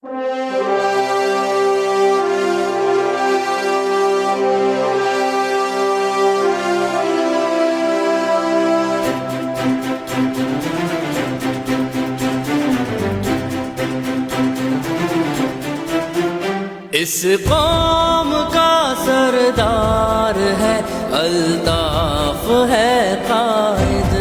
اس قوم کا سردار ہے الطاف ہے قائد،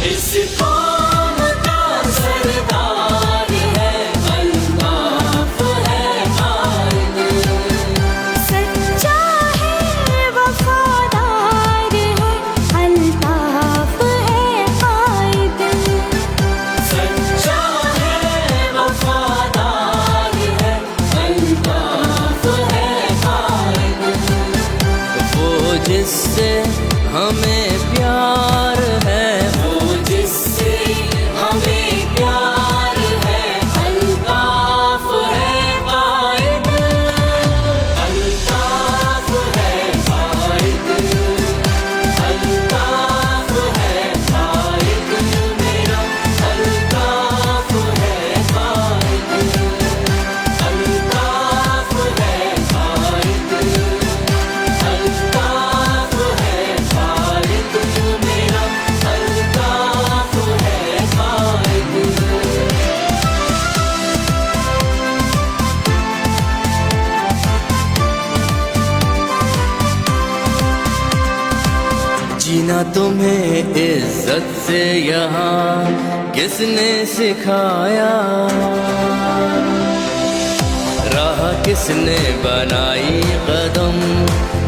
اس قوم کا سردار ہے الطاف ہے قائد، سچا ہے وفادار ہے الطاف ہے قائد، سچا ہے وفادار ہے الطاف ہے قائد، وہ جس سے ہمیں پیار ہے، وہ جس سے ہمیں پیار ہے الطاف ہے قائد، الطاف ہے قائد، الطاف ہے قائد میرا، الطاف ہے قائد، الطاف ہے قائد، الطاف ہے قائد میرا، الطاف ہے قائد۔ جینا تمہیں عزت سے یہاں کس نے سکھایا، راہ کس نے بنائی، قدم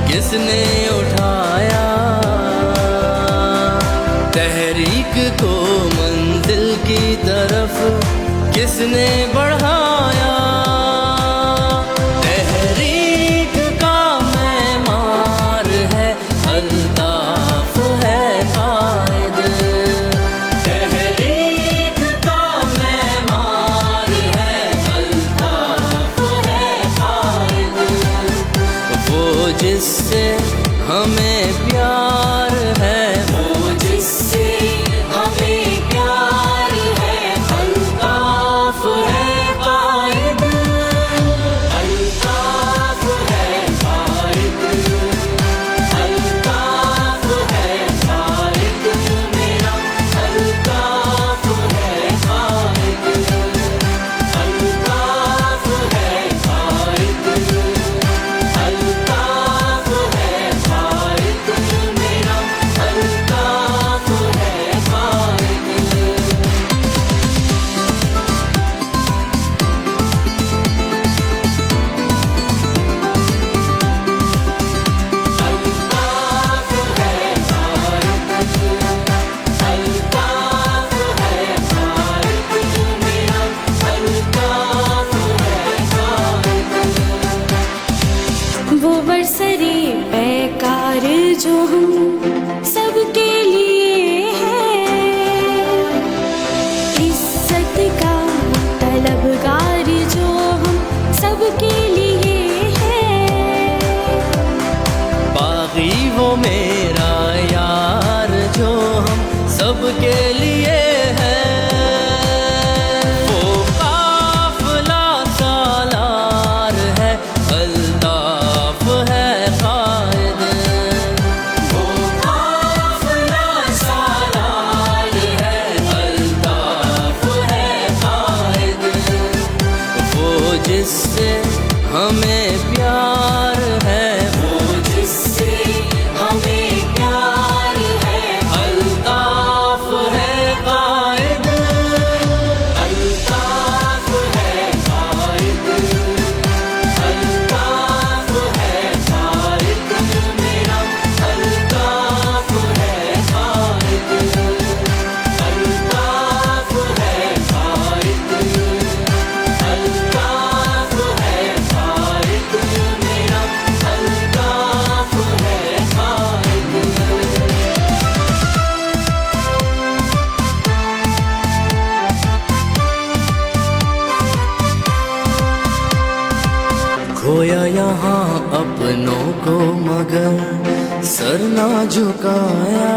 کس نے اٹھایا، تحریک کو منزل کی طرف کس نے بڑھایا، تحریک کا معمار ہے الطاف ہے قائد، تحریک کا معمار ہے الطاف ہے قائد، وہ جس سے ہمیں پیار ہے، وہ جس سے ہمیں پیار ہے الطاف ہے قائد، الطاف ہے قائد، الطاف ہے قائد میرا، الطاف ہے قائد، الطاف ہے قائد، الطاف ہے قائد میرا، الطاف ہے قائد۔ الطاف ہے قائد، الطاف ہے قائد میرا، الطاف ہے قائد۔ وہ برسری پیکار جو ہم سب کے لیے ہے، عزت کا طلبگار جو ہم سب کے لیے ہے، باغی وہ میرا یار جو ہم سب کے لیے ہے، وہ قافلہ سالار ہے الطاف ہے قائد، وہ قافلہ سالار ہے الطاف ہے قائد، وہ جس سے ہمیں پیار ہے، وہ جس سے ہمیں پیار ہے الطاف ہے قائد، الطاف ہے قائد، الطاف ہے قائد میرا، الطاف ہے قائد، الطاف ہے قائد، الطاف ہے قائد میرا، الطاف ہے قائد۔ کھویا یہاں اپنوں کو مگر سر نہ جھکایا،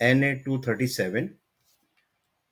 NA 237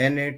NA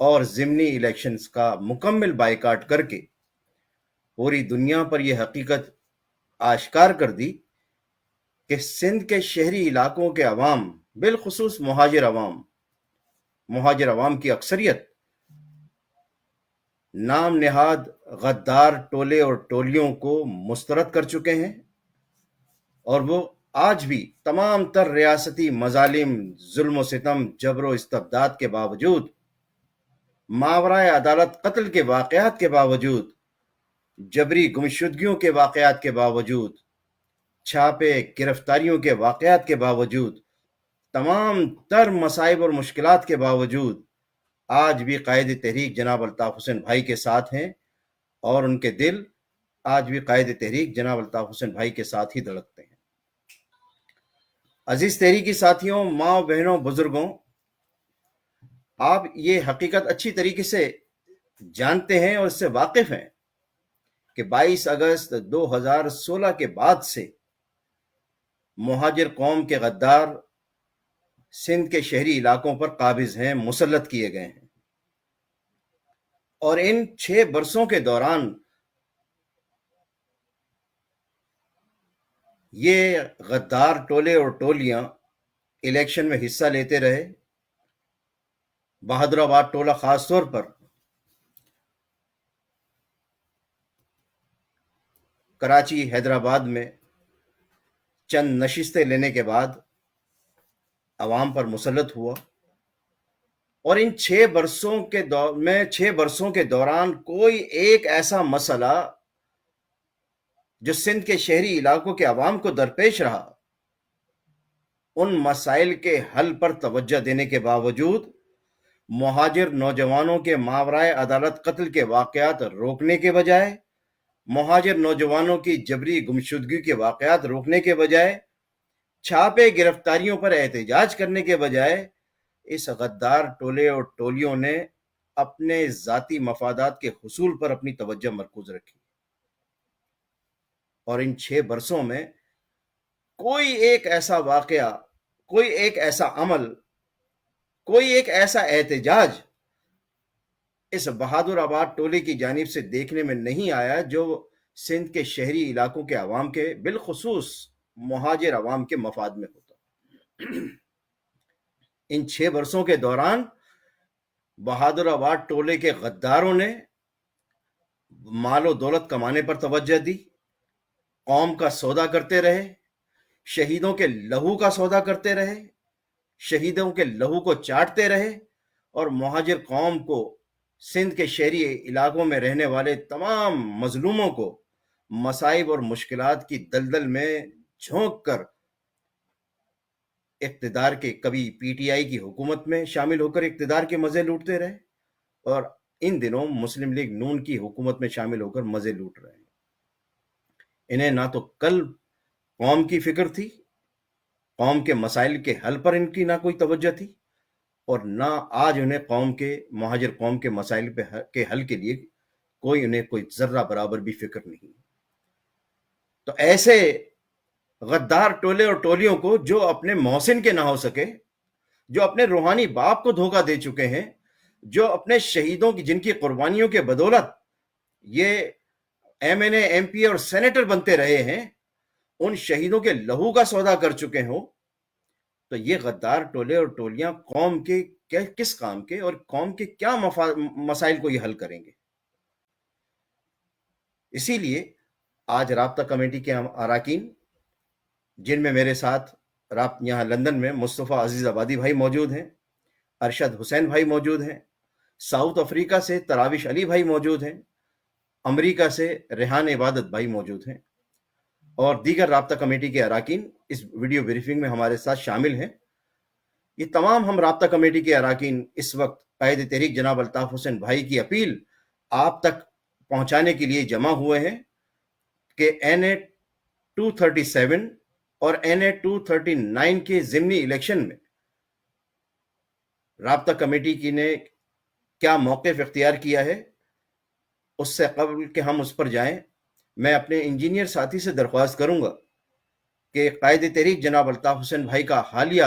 اور ضمنی الیکشنز کا مکمل بائیکاٹ کر کے پوری دنیا پر یہ حقیقت آشکار کر دی کہ سندھ کے شہری علاقوں کے عوام، بالخصوص مہاجر عوام کی اکثریت نام نہاد غدار ٹولے اور ٹولیوں کو مسترد کر چکے ہیں، اور وہ آج بھی تمام تر ریاستی مظالم، ظلم و ستم، جبر و استبداد کے باوجود، ماورائے عدالت قتل کے واقعات کے باوجود، جبری گمشدگیوں کے واقعات کے باوجود، چھاپے گرفتاریوں کے واقعات کے باوجود، تمام تر مصائب اور مشکلات کے باوجود آج بھی قائد تحریک جناب الطاف حسین بھائی کے ساتھ ہیں، اور ان کے دل آج بھی قائد تحریک جناب الطاف حسین بھائی کے ساتھ ہی دھڑکتے ہیں۔ عزیز تحریکی ساتھیوں، ماں بہنوں، بزرگوں، آپ یہ حقیقت اچھی طریقے سے جانتے ہیں اور اس سے واقف ہیں کہ 22 اگست 2016 کے بعد سے مہاجر قوم کے غدار سندھ کے شہری علاقوں پر قابض ہیں، مسلط کیے گئے ہیں، اور ان 6 برسوں کے دوران یہ غدار ٹولے اور ٹولیاں الیکشن میں حصہ لیتے رہے۔ بہادر آباد ٹولہ خاص طور پر کراچی، حیدرآباد میں چند نشستیں لینے کے بعد عوام پر مسلط ہوا، اور ان 6 برسوں کے دوران کوئی ایک ایسا مسئلہ جو سندھ کے شہری علاقوں کے عوام کو درپیش رہا، ان مسائل کے حل پر توجہ دینے کے باوجود مہاجر نوجوانوں کے ماورائے عدالت قتل کے واقعات روکنے کے بجائے، مہاجر نوجوانوں کی جبری گمشدگی کے واقعات روکنے کے بجائے، چھاپے گرفتاریوں پر احتجاج کرنے کے بجائے، اس غدار ٹولے اور ٹولیوں نے اپنے ذاتی مفادات کے حصول پر اپنی توجہ مرکوز رکھی، اور ان 6 برسوں میں کوئی ایک ایسا واقعہ، کوئی ایک ایسا عمل، کوئی ایک ایسا احتجاج اس بہادر آباد ٹولے کی جانب سے دیکھنے میں نہیں آیا جو سندھ کے شہری علاقوں کے عوام کے، بالخصوص مہاجر عوام کے مفاد میں ہوتا۔ ان 6 برسوں کے دوران بہادر آباد ٹولے کے غداروں نے مال و دولت کمانے پر توجہ دی، قوم کا سودا کرتے رہے، شہیدوں کے لہو کا سودا کرتے رہے، شہیدوں کے لہو کو چاٹتے رہے، اور مہاجر قوم کو، سندھ کے شہری علاقوں میں رہنے والے تمام مظلوموں کو مصائب اور مشکلات کی دلدل میں جھونک کر اقتدار کے، کبھی پی ٹی آئی کی حکومت میں شامل ہو کر اقتدار کے مزے لوٹتے رہے، اور ان دنوں مسلم لیگ نون کی حکومت میں شامل ہو کر مزے لوٹ رہے ہیں۔ انہیں نہ تو کل قوم کی فکر تھی، قوم کے مسائل کے حل پر ان کی نہ کوئی توجہ تھی، اور نہ آج انہیں مہاجر قوم کے مسائل کے حل کے لیے انہیں کوئی ذرہ برابر بھی فکر نہیں۔ تو ایسے غدار ٹولے اور ٹولیوں کو، جو اپنے محسن کے نہ ہو سکے، جو اپنے روحانی باپ کو دھوکہ دے چکے ہیں، جو اپنے شہیدوں کی، جن کی قربانیوں کے بدولت یہ ایم این اے، ایم پی اور سینیٹر بنتے رہے ہیں، ان شہیدوں کے لہو کا سودا کر چکے ہوں، تو یہ غدار ٹولے اور ٹولیاں قوم کے کس کام کے، اور قوم کے کیا مسائل کو یہ حل کریں گے؟ اسی لیے آج رابطہ کمیٹی کے اراکین، جن میں میرے ساتھ یہاں لندن میں مصطفیٰ عزیز آبادی بھائی موجود ہیں، ارشد حسین بھائی موجود ہیں، ساؤتھ افریقہ سے تراوش علی بھائی موجود ہیں، امریکہ سے ریحان عبادت بھائی موجود ہیں، اور دیگر رابطہ کمیٹی کے اراکین اس ویڈیو بریفنگ میں ہمارے ساتھ شامل ہیں۔ یہ تمام ہم رابطہ کمیٹی کے اراکین اس وقت قائد تحریک جناب الطاف حسین بھائی کی اپیل آپ تک پہنچانے کے لیے جمع ہوئے ہیں کہ NA 237 اور NA 239 کے ضمنی الیکشن میں رابطہ کمیٹی کی نے کیا موقف اختیار کیا ہے۔ اس سے قبل کہ ہم اس پر جائیں، میں اپنے انجینئر ساتھی سے درخواست کروں گا کہ قائد تحریک جناب الطاف حسین بھائی کا حالیہ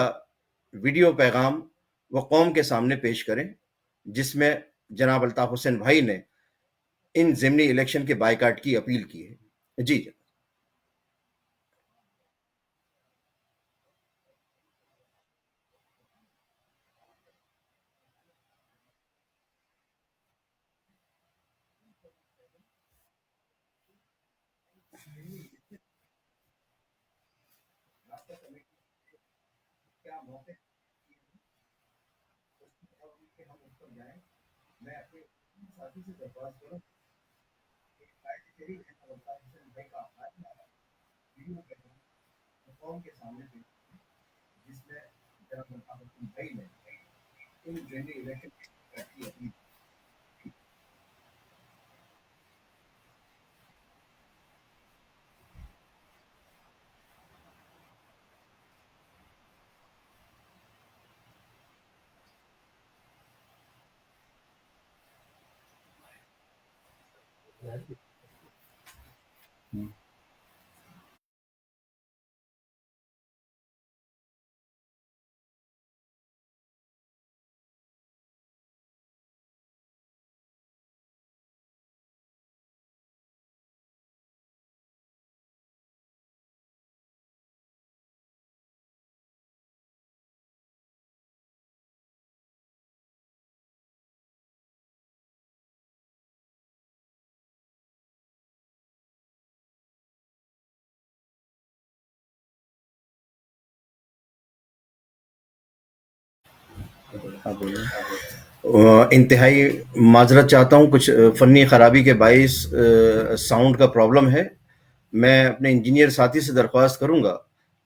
ویڈیو پیغام وہ قوم کے سامنے پیش کریں، جس میں جناب الطاف حسین بھائی نے ان ضمنی الیکشن کے بائیکاٹ کی اپیل کی ہے. جی جناب. انتہائی معذرت چاہتا ہوں، کچھ فنی خرابی کے باعث ساؤنڈ کا پرابلم ہے. میں اپنے انجینئر ساتھی سے درخواست کروں گا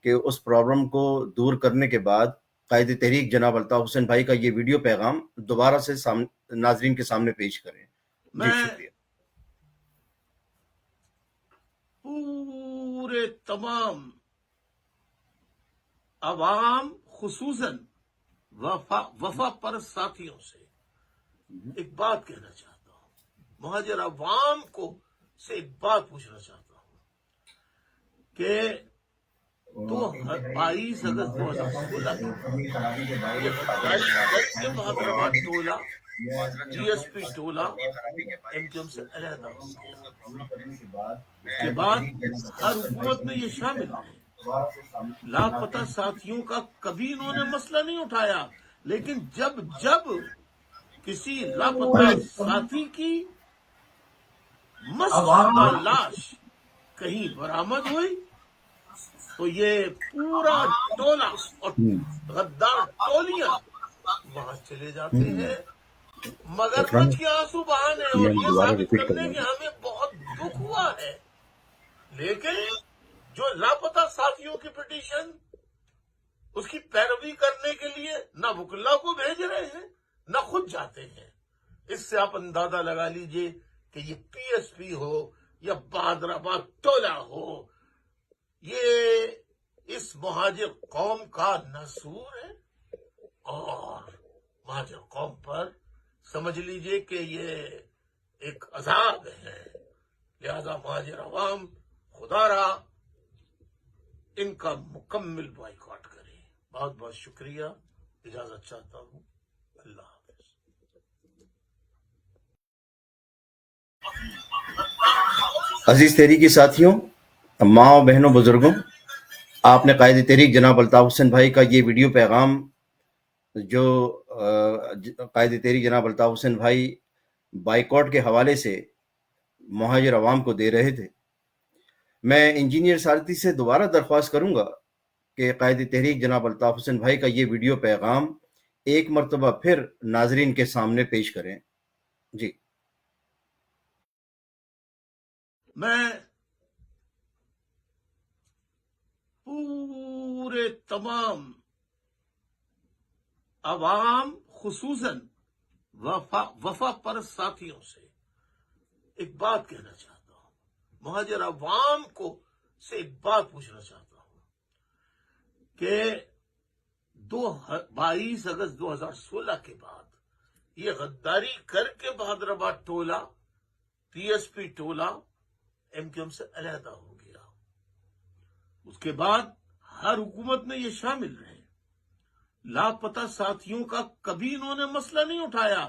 کہ اس پرابلم کو دور کرنے کے بعد قائد تحریک جناب الطاف حسین بھائی کا یہ ویڈیو پیغام دوبارہ سے ناظرین کے سامنے پیش کریں. جی شکریہ. پورے تمام عوام خصوصاً وفا پر ساتھیوں سے ایک بات کہنا چاہتا ہوں. مہاجر عوام کو سے ایک بات پوچھنا چاہتا ہوں کہ 22 اگست 2016 کے بہادرآباد ٹولہ ڈی ایس پی ٹولہ ایم کیو ایم سے علیحدہ ہو گیا. اس کے بعد ہر حکومت میں یہ شامل ہے. لاپتہ ساتھیوں کا کبھی انہوں نے مسئلہ نہیں اٹھایا، لیکن جب کسی لاپتہ ساتھی کی مسودہ لاش کہیں برآمد ہوئی تو یہ پورا ٹولہ اور غدار ٹولیاں وہاں چلے جاتے ہیں مگر بچ کے آنسو بہانے اور یہ ثابت کرنے کہ ہمیں بہت دکھ ہوا ہے. لیکن جو لاپتہ ساتھیوں کی پٹیشن اس کی پیروی کرنے کے لیے نہ وکلا کو بھیج رہے ہیں نہ خود جاتے ہیں. اس سے آپ اندازہ لگا لیجئے کہ یہ پی ایس پی ہو یا بہادرآباد ٹولہ ہو، یہ اس مہاجر قوم کا نسور ہے اور مہاجر قوم پر سمجھ لیجئے کہ یہ ایک عذاب ہے. لہذا مہاجر عوام خدا را ان کا مکمل بائیکاٹ کرے. بہت بہت شکریہ. اجازت چاہتا ہوں. اللہ حافظ. عزیز تحریکی ساتھیوں، ماں بہنوں، بزرگوں، آپ نے قائد تحریک جناب الطاف حسین بھائی کا یہ ویڈیو پیغام جو قائد تحریک جناب الطاف حسین بھائی بائیکاٹ کے حوالے سے مہاجر عوام کو دے رہے تھے، میں انجینئر ساتھی سے دوبارہ درخواست کروں گا کہ قائد تحریک جناب الطاف حسین بھائی کا یہ ویڈیو پیغام ایک مرتبہ پھر ناظرین کے سامنے پیش کریں. جی. میں پورے تمام عوام خصوصاً وفا پر ساتھیوں سے ایک بات کہنا چاہتا ہوں. مہاجر عوام کو سے ایک بات پوچھنا چاہتا ہوں کہ 22 اگست 2016 کے بعد یہ غداری کر کے بہادرآباد ٹولہ پی ایس پی ٹولہ ایم کیو ایم سے علیحدہ ہو گیا. اس کے بعد ہر حکومت میں یہ شامل رہے. لاپتہ ساتھیوں کا کبھی انہوں نے مسئلہ نہیں اٹھایا،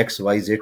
XYZ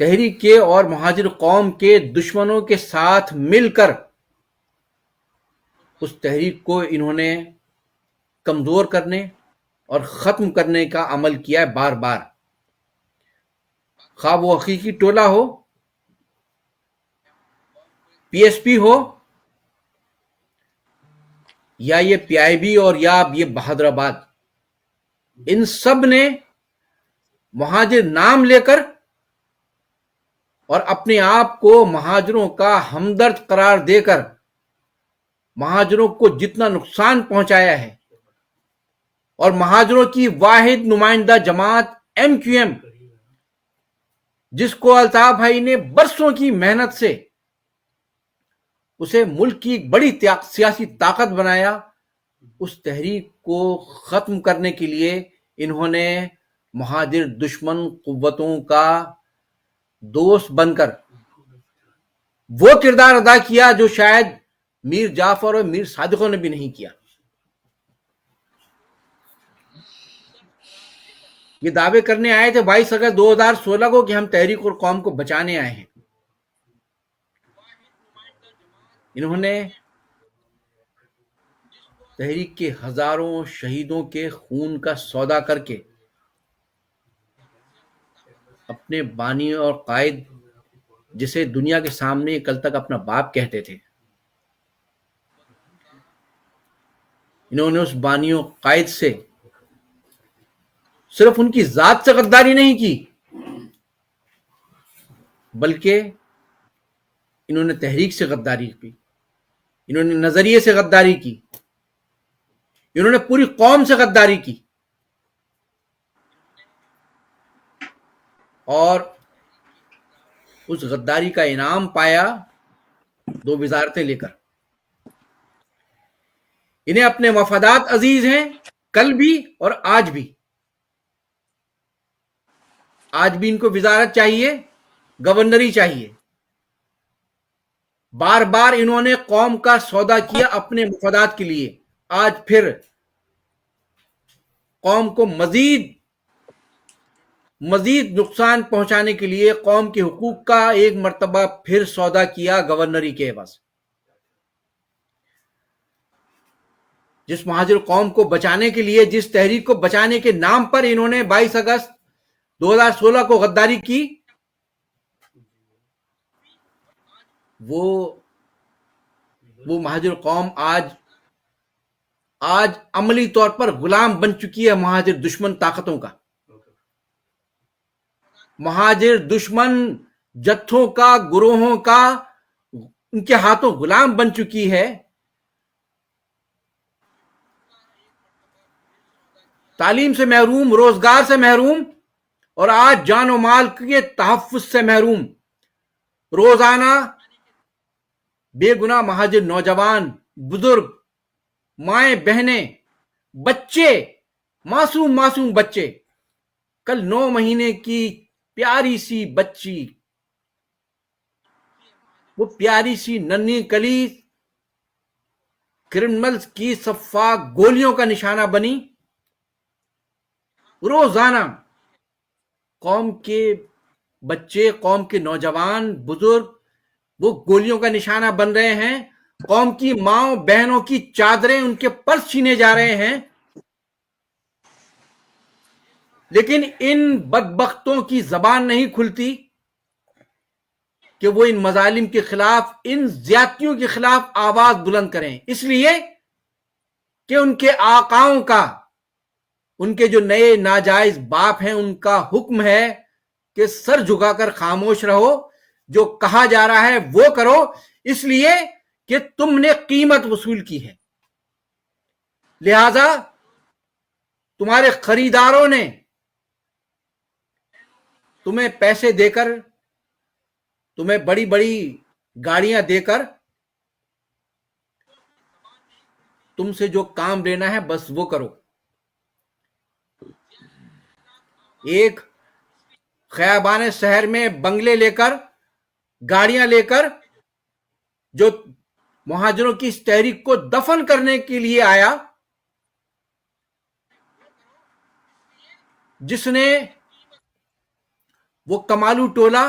تحریک کے اور مہاجر قوم کے دشمنوں کے ساتھ مل کر اس تحریک کو انہوں نے کمزور کرنے اور ختم کرنے کا عمل کیا ہے بار بار. خواہ وہ حقیقی ٹولہ ہو، پی ایس پی ہو، یا یہ پی آئی بی اور یا یہ بہادر آباد، ان سب نے مہاجر نام لے کر اور اپنے آپ کو مہاجروں کا ہمدرد قرار دے کر مہاجروں کو جتنا نقصان پہنچایا ہے، اور مہاجروں کی واحد نمائندہ جماعت ایم کیو ایم، جس کو الطاف بھائی نے برسوں کی محنت سے اسے ملک کی ایک بڑی سیاسی طاقت بنایا، اس تحریک کو ختم کرنے کے لیے انہوں نے مہاجر دشمن قوتوں کا دوست بن کر وہ کردار ادا کیا جو شاید میر جعفر اور میر صادقوں نے بھی نہیں کیا. یہ دعوے کرنے آئے تھے 22 اگست 2016 کو کہ ہم تحریک اور قوم کو بچانے آئے ہیں. انہوں نے تحریک کے ہزاروں شہیدوں کے خون کا سودا کر کے اپنے بانی اور قائد، جسے دنیا کے سامنے کل تک اپنا باپ کہتے تھے، انہوں نے اس بانی و قائد سے صرف ان کی ذات سے غداری نہیں کی، بلکہ انہوں نے تحریک سے غداری کی، انہوں نے نظریے سے غداری کی، انہوں نے پوری قوم سے غداری کی، اور اس غداری کا انعام پایا 2 وزارتیں لے کر. انہیں اپنے مفادات عزیز ہیں، کل بھی اور آج بھی. آج بھی ان کو وزارت چاہیے، گورنری چاہیے. بار بار انہوں نے قوم کا سودا کیا اپنے مفادات کے لیے، آج پھر قوم کو مزید نقصان پہنچانے کے لیے قوم کے حقوق کا ایک مرتبہ پھر سودا کیا گورنری کے عوض. جس مہاجر قوم کو بچانے کے لیے، جس تحریک کو بچانے کے نام پر انہوں نے 22 اگست 2016 کو غداری کی، وہ مہاجر قوم آج عملی طور پر غلام بن چکی ہے مہاجر دشمن طاقتوں کا، مہاجر دشمن جتھوں کا، گروہوں کا ان کے ہاتھوں غلام بن چکی ہے. تعلیم سے محروم، روزگار سے محروم، اور آج جان و مال کے تحفظ سے محروم. روزانہ بے گناہ مہاجر نوجوان، بزرگ، مائیں بہنیں، بچے، معصوم بچے. کل 9 مہینے کی پیاری سی بچی، وہ پیاری سی ننھی کلی کرمنلز کی سفاک گولیوں کا نشانہ بنی. روزانہ قوم کے بچے، قوم کے نوجوان، بزرگ وہ گولیوں کا نشانہ بن رہے ہیں. قوم کی ماں بہنوں کی چادریں ان کے پرس چھینے جا رہے ہیں. لیکن ان بدبختوں کی زبان نہیں کھلتی کہ وہ ان مظالم کے خلاف، ان زیادتیوں کے خلاف آواز بلند کریں، اس لیے کہ ان کے آقاؤں کا، ان کے جو نئے ناجائز باپ ہیں، ان کا حکم ہے کہ سر جھکا کر خاموش رہو، جو کہا جا رہا ہے وہ کرو، اس لیے کہ تم نے قیمت وصول کی ہے. لہذا تمہارے خریداروں نے تمہیں پیسے دے کر، تمہیں بڑی بڑی گاڑیاں دے کر تم سے جو کام لینا ہے بس وہ کرو. ایک خیابان شہر میں بنگلے لے کر، گاڑیاں لے کر، جو مہاجروں کی اس تحریک کو دفن کرنے کے لیے آیا، جس نے وہ کمالو ٹولہ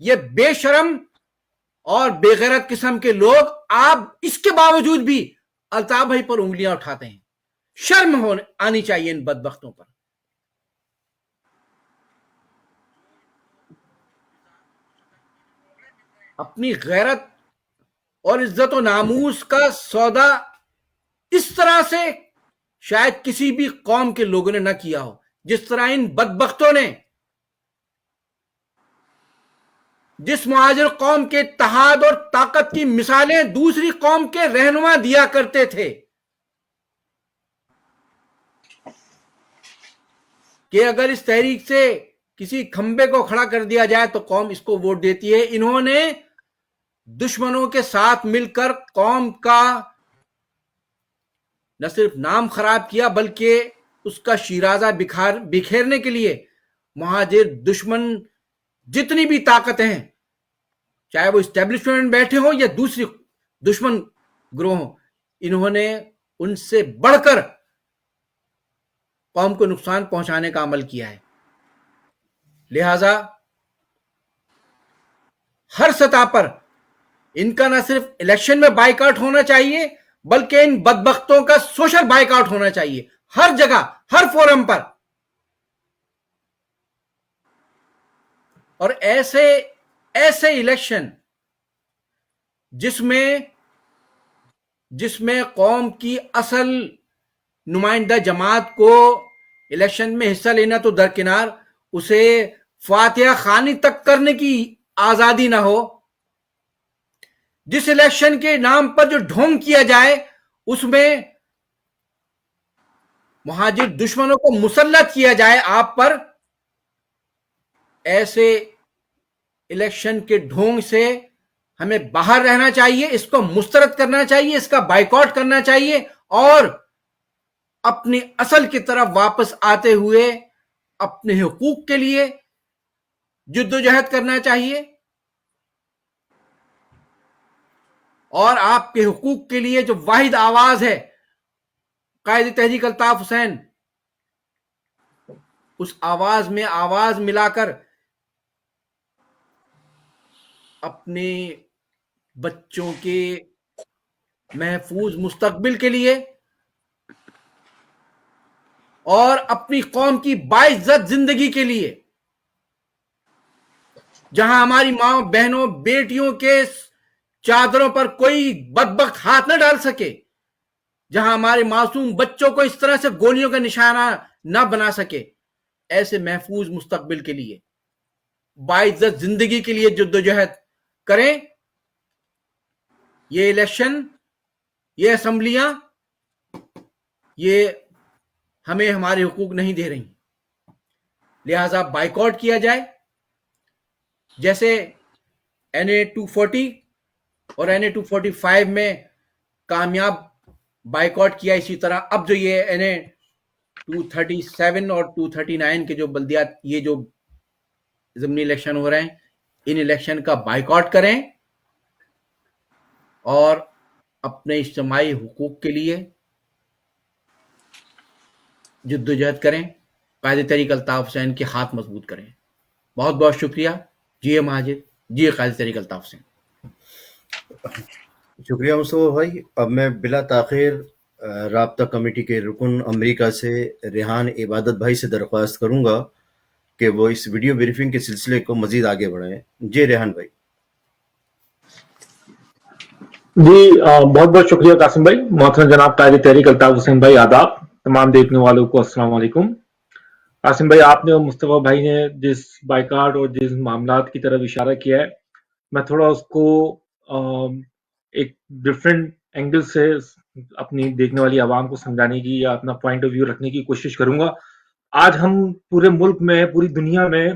یہ بے شرم اور بے غیرت قسم کے لوگ آپ اس کے باوجود بھی الطاف بھائی پر انگلیاں اٹھاتے ہیں. شرم آنی چاہیے ان بدبختوں پر. اپنی غیرت اور عزت و ناموس کا سودا اس طرح سے شاید کسی بھی قوم کے لوگوں نے نہ کیا ہو جس طرح ان بدبختوں نے جس مہاجر قوم کے اتحاد اور طاقت کی مثالیں دوسری قوم کے رہنما دیا کرتے تھے کہ اگر اس تحریک سے کسی کھمبے کو کھڑا کر دیا جائے تو قوم اس کو ووٹ دیتی ہے. انہوں نے دشمنوں کے ساتھ مل کر قوم کا نہ صرف نام خراب کیا بلکہ اس کا شیرازہ بکھیرنے کے لیے مہاجر دشمن جتنی بھی طاقتیں ہیں چاہے وہ اسٹیبلشمنٹ میں بیٹھے ہوں یا دوسری دشمن گروہ ہوں انہوں نے ان سے بڑھ کر قوم کو نقصان پہنچانے کا عمل کیا ہے. لہذا ہر سطح پر ان کا نہ صرف الیکشن میں بائیکاٹ ہونا چاہیے بلکہ ان بدبختوں کا سوشل بائیکاٹ ہونا چاہیے ہر جگہ ہر فورم پر. اور ایسے الیکشن جس میں قوم کی اصل نمائندہ جماعت کو الیکشن میں حصہ لینا تو درکنار اسے فاتحہ خوانی تک کرنے کی آزادی نہ ہو. جس الیکشن کے نام پر جو ڈھونگ کیا جائے اس میں مہاجر دشمنوں کو مسلط کیا جائے آپ پر. ایسے الیکشن کے ڈھونگ سے ہمیں باہر رہنا چاہیے اس کو مسترد کرنا چاہیے اس کا بائیکاٹ کرنا چاہیے اور اپنی اصل کی طرف واپس آتے ہوئے اپنے حقوق کے لیے جدوجہد کرنا چاہیے اور آپ کے حقوق کے لیے جو واحد آواز ہے قائد تحریک الطاف حسین اس آواز میں آواز ملا کر اپنے بچوں کے محفوظ مستقبل کے لیے اور اپنی قوم کی باعزت زندگی کے لیے جہاں ہماری ماں بہنوں بیٹیوں کے چادروں پر کوئی بدبخت ہاتھ نہ ڈال سکے جہاں ہمارے معصوم بچوں کو اس طرح سے گولیوں کا نشانہ نہ بنا سکے ایسے محفوظ مستقبل کے لیے باعزت زندگی کے لیے جدوجہد کریں. یہ الیکشن یہ اسمبلیاں یہ ہمیں ہمارے حقوق نہیں دے رہی لہذا بائیکاٹ کیا جائے جیسے NA 240 اور NA 245 میں کامیاب بائیکاٹ کیا اسی طرح اب جو یہ NA 237 اور 239 کے جو بلدیات یہ جو ضمنی الیکشن ہو رہے ہیں ان الیکشن کا بائیکاٹ کریں اور اپنے اجتماعی حقوق کے لیے جدوجہد کریں قائد تحریک الطاف حسین کے ہاتھ مضبوط کریں. بہت بہت شکریہ. جی مہاجر جی قائد تحریک الطاف حسین. شکریہ مصطفیٰ بھائی. اب میں بلا تاخیر رابطہ کمیٹی کے رکن امریکہ سے ریحان عبادت بھائی سے درخواست کروں گا کہ وہ اس ویڈیو بریفنگ کے سلسلے کو مزید آگے بڑھائیں. جی ریحان بھائی. جی بہت بہت شکریہ قاسم بھائی. محترم جناب قائد تحریک الطاف حسین بھائی آداب. تمام دیکھنے والوں کو السلام علیکم. قاسم بھائی آپ نے اور مصطفیٰ بھائی نے جس بائیکاٹ اور جس معاملات کی طرف اشارہ کیا ہے میں تھوڑا اس کو ایک ڈفرینٹ اینگل سے اپنی دیکھنے والی عوام کو سمجھانے کی یا اپنا پوائنٹ آف ویو رکھنے کی کوشش کروں گا. آج ہم پورے ملک میں پوری دنیا میں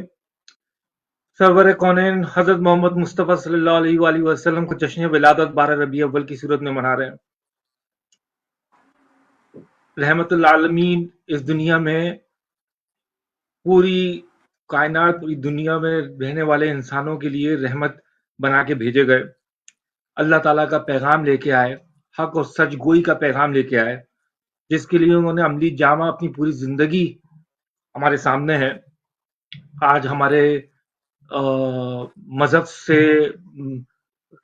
سرور کونین حضرت محمد مصطفیٰ صلی اللہ علیہ وآلہ وسلم کو جشن ولادت 12 ربیع اول کی صورت میں منا رہے ہیں. رحمت العالمین اس دنیا میں پوری کائنات پوری دنیا میں رہنے والے انسانوں کے لیے رحمت بنا کے بھیجے گئے. اللہ تعالیٰ کا پیغام لے کے آئے حق اور سچ گوئی کا پیغام لے کے آئے جس کے لیے انہوں نے عملی جامہ اپنی پوری زندگی ہمارے سامنے ہے. آج ہمارے مذہب سے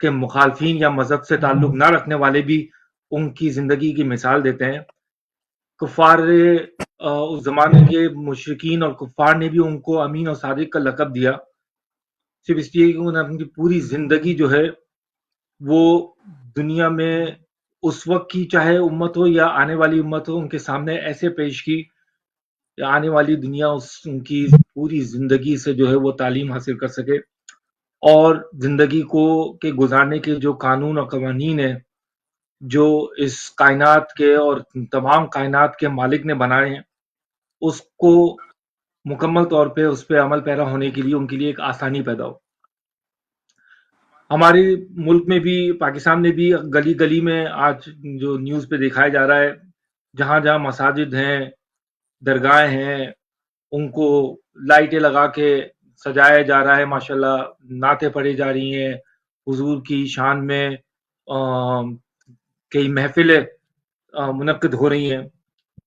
کے مخالفین یا مذہب سے تعلق نہ رکھنے والے بھی ان کی زندگی کی مثال دیتے ہیں. کفار اس زمانے کے مشرکین اور کفار نے بھی ان کو امین اور صادق کا لقب دیا، صرف اس لیے کہ انہوں نے اپنی پوری زندگی جو ہے وہ دنیا میں اس وقت کی چاہے امت ہو یا آنے والی امت ہو ان کے سامنے ایسے پیش کی کہ آنے والی دنیا ان کی پوری زندگی سے جو ہے وہ تعلیم حاصل کر سکے، اور زندگی کو کے گزارنے کے جو قانون اور قوانین ہیں جو اس کائنات کے اور تمام کائنات کے مالک نے بنائے ہیں اس کو مکمل طور پہ اس پہ عمل پیرا ہونے کے لیے ان کے لیے ایک آسانی پیدا ہو. ہمارے ملک میں بھی، پاکستان میں بھی گلی گلی میں آج جو نیوز پہ دکھایا جا رہا ہے، جہاں جہاں مساجد ہیں، درگاہیں ہیں، ان کو لائٹیں لگا کے سجایا جا رہا ہے، ماشاءاللہ نعتیں پڑھی جا رہی ہیں، حضور کی شان میں کئی محفلیں منعقد ہو رہی ہیں،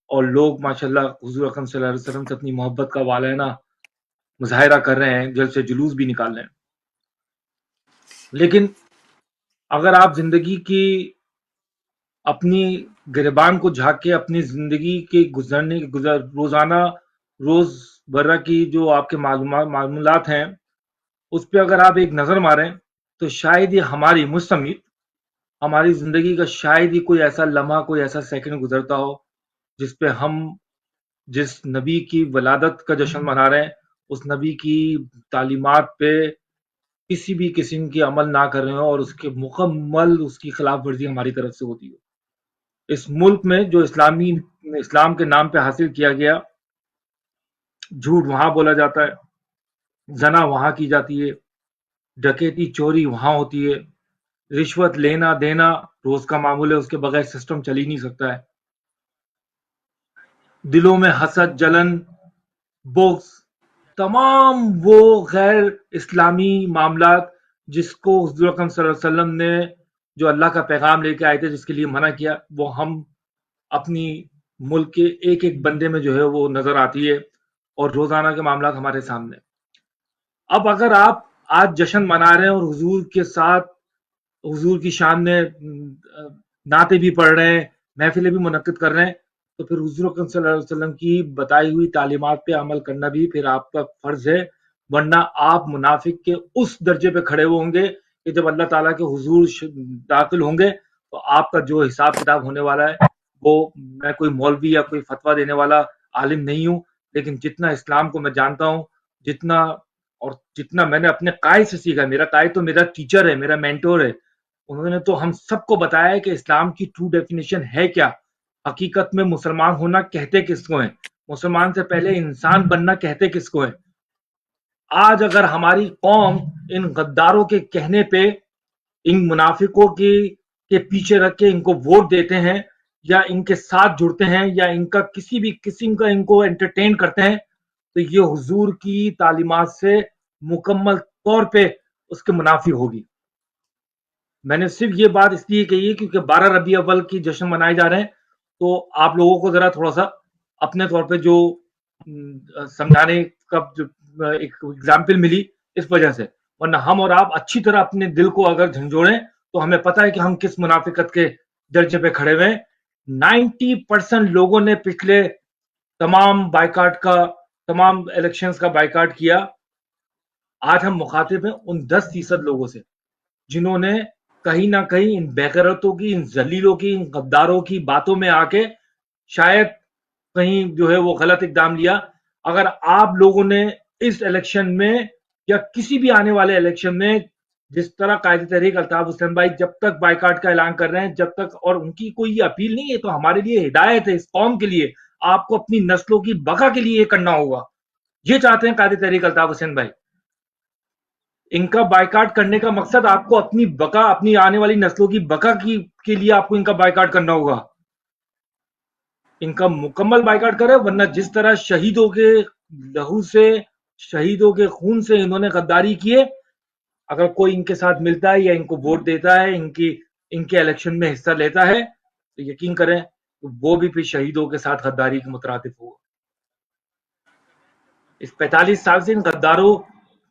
اور لوگ ماشاءاللہ حضور اکرم صلی اللہ علیہ وسلم سے اپنی محبت کا والہانہ مظاہرہ کر رہے ہیں، جلد سے جلوس بھی نکال رہے ہیں. لیکن اگر آپ زندگی کی اپنی گریبان کو جھانک کے اپنی زندگی کے روزانہ روز برہ کی جو آپ کے معلومات ہیں اس پہ اگر آپ ایک نظر ماریں تو شاید یہ ہماری مستمت ہماری زندگی کا شاید ہی کوئی ایسا لمحہ، کوئی ایسا سیکنڈ گزرتا ہو جس پہ ہم جس نبی کی ولادت کا جشن منا رہے ہیں اس نبی کی تعلیمات پہ کسی بھی قسم کی عمل نہ کر رہے ہوں اور اس کے مکمل اس کی خلاف ورزی ہماری طرف سے ہوتی ہو. اس ملک میں جو اسلام کے نام پہ حاصل کیا گیا، جھوٹ وہاں بولا جاتا ہے، زنا وہاں کی جاتی ہے، ڈکیتی چوری وہاں ہوتی ہے، رشوت لینا دینا روز کا معمول ہے، اس کے بغیر سسٹم چل ہی نہیں سکتا ہے. دلوں میں حسد، جلن، بغض، تمام وہ غیر اسلامی معاملات جس کو حضور اکرم صلی اللہ علیہ وسلم نے جو اللہ کا پیغام لے کے آئے تھے جس کے لیے منع کیا، وہ ہم اپنی ملک کے ایک ایک بندے میں جو ہے وہ نظر آتی ہے، اور روزانہ کے معاملات ہمارے سامنے. اب اگر آپ آج جشن منا رہے ہیں اور حضور کے ساتھ حضور کی شان میں نعتیں بھی پڑھ رہے ہیں، محفلیں بھی منعقد کر رہے ہیں، تو پھر حضور اکرم صلی اللہ علیہ وسلم کی بتائی ہوئی تعلیمات پہ عمل کرنا بھی پھر آپ کا فرض ہے، ورنہ آپ منافق کے اس درجے پہ کھڑے ہوں گے کہ جب اللہ تعالیٰ کے حضور داخل ہوں گے تو آپ کا جو حساب کتاب ہونے والا ہے وہ، میں کوئی مولوی یا کوئی فتویٰ دینے والا عالم نہیں ہوں، لیکن جتنا اسلام کو میں جانتا ہوں، جتنا میں نے اپنے قائد سے سیکھا، میرا قائد تو میرا ٹیچر ہے، میرا مینٹور ہے، انہوں نے تو ہم سب کو بتایا ہے کہ اسلام کی ٹرو ڈیفینیشن ہے کیا، حقیقت میں مسلمان ہونا کہتے کس کو ہیں، مسلمان سے پہلے انسان بننا کہتے کس کو ہیں. آج اگر ہماری قوم ان غداروں کے کہنے پہ، ان منافقوں کے پیچھے رکھ کے ان کو ووٹ دیتے ہیں یا ان کے ساتھ جڑتے ہیں یا ان کا کسی بھی قسم کا ان کو انٹرٹین کرتے ہیں، تو یہ حضور کی تعلیمات سے مکمل طور پہ اس کے منافی ہوگی. میں نے صرف یہ بات اس لیے کہی ہے کیونکہ 12 ربیع اول کی جشن منائے جا رہے ہیں، تو آپ لوگوں کو ذرا تھوڑا سا اپنے طور پہ جو سمجھانے کا جو ایک ایگزامپل ملی اس وجہ سے، ورنہ ہم اور آپ اچھی طرح اپنے دل کو اگر جھنجھوڑیں تو ہمیں پتہ ہے کہ ہم کس منافقت کے درجے پہ کھڑے ہوئے ہیں. 90% لوگوں نے پچھلے تمام الیکشنز کا بائیکاٹ کیا. آج ہم مخاطب ہیں ان 10% لوگوں سے جنہوں نے کہیں نہ کہیں ان بےغیرتوں کی، ان ذلیلوں کی، ان غداروں کی باتوں میں آ کے شاید کہیں جو ہے وہ غلط اقدام لیا. اگر آپ لوگوں نے اس الیکشن میں یا کسی بھی آنے والے الیکشن میں جس طرح قائد تحریک الطاف حسین بھائی جب تک بائیکاٹ کا اعلان کر رہے ہیں، جب تک، اور ان کی کوئی اپیل نہیں ہے، تو ہمارے لیے ہدایت ہے، اس قوم کے لیے آپ کو اپنی نسلوں کی بقا کے لیے یہ کرنا ہوگا. یہ چاہتے ہیں قائد تحریک الطاف حسین بھائی، ان کا بائیکاٹ کرنے کا مقصد آپ کو اپنی بقا، اپنی آنے والی نسلوں کی بقا کے لیے آپ کو ان کا بائیکاٹ کرنا ہوگا. ان کا مکمل بائیکاٹ کرے، ورنہ جس طرح شہیدوں کے لہو سے، شہیدوں کے خون سے انہوں نے غداری کیے، اگر کوئی ان کے ساتھ ملتا ہے یا ان کو ووٹ دیتا ہے، ان کے الیکشن میں حصہ لیتا ہے، تو یقین کریں وہ بھی پھر شہیدوں کے ساتھ غداری کے مترادف ہوگا. اس 45 سال سے ان غداروں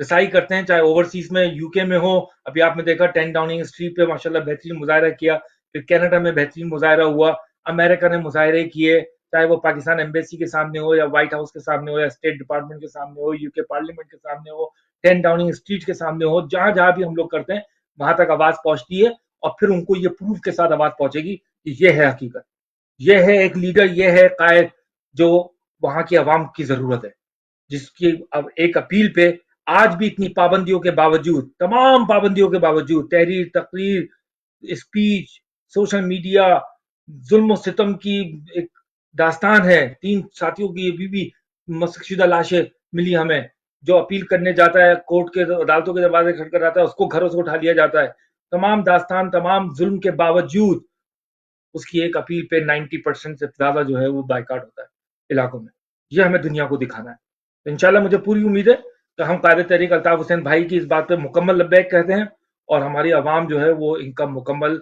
رسائی کرتے ہیں، چاہے اوورسیز میں UK میں ہو. ابھی آپ نے دیکھا 10 ڈاؤننگ اسٹریٹ پہ ماشاءاللہ بہترین مظاہرہ کیا، پھر کینیڈا میں بہترین مظاہرہ ہوا، امریکہ نے مظاہرے کیے، چاہے وہ پاکستان ایمبیسی کے سامنے ہو یا وائٹ ہاؤس کے سامنے ہو یا اسٹیٹ ڈپارٹمنٹ کے سامنے ہو، UK پارلیمنٹ کے سامنے ہو، 10 ڈاؤننگ اسٹریٹ کے سامنے ہو. جہاں جہاں بھی ہم لوگ کرتے ہیں وہاں تک آواز پہنچتی ہے، اور پھر ان کو یہ پروف کے ساتھ آواز پہنچے گی کہ یہ ہے حقیقت، یہ ہے ایک لیڈر، یہ ہے قائد جو وہاں کی عوام کی ضرورت ہے، جس کی اب ایک اپیل پہ آج بھی اتنی پابندیوں کے باوجود، تمام پابندیوں کے باوجود، تحریر، تقریر، اسپیچ، سوشل میڈیا، ظلم و ستم کی ایک داستان ہے. 3 ساتھیوں کی ابھی بھی مسخ شدہ لاشیں ملی ہمیں. جو اپیل کرنے جاتا ہے کورٹ کے عدالتوں کے دروازے کھڑ آتا ہے، اس کو گھروں سے اٹھا لیا جاتا ہے. تمام داستان، تمام ظلم کے باوجود اس کی ایک اپیل پہ 90% سے زیادہ جو ہے وہ بائیکاٹ ہوتا ہے علاقوں میں. یہ ہمیں دنیا کو دکھانا ہے. انشاءاللہ مجھے پوری امید ہے کہ ہم قائد تحریک الطاف حسین بھائی کی اس بات پہ مکمل لبیک کہتے ہیں، اور ہماری عوام جو ہے وہ ان کا مکمل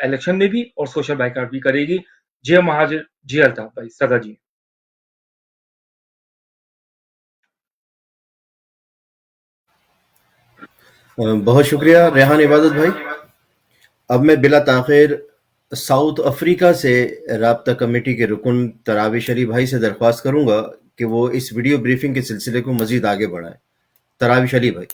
الیکشن میں بھی اور سوشل بائیکاٹ بھی کرے گی. جے مہاجر، جے الطاف بھائی، سدا جی. بہت شکریہ ریحان عبادت بھائی. اب میں بلا تاخیر ساؤتھ افریقہ سے رابطہ کمیٹی کے رکن تراوش علی بھائی سے درخواست کروں گا کہ وہ اس ویڈیو بریفنگ کے سلسلے کو مزید آگے بڑھائیں. تراوش علی بھائی.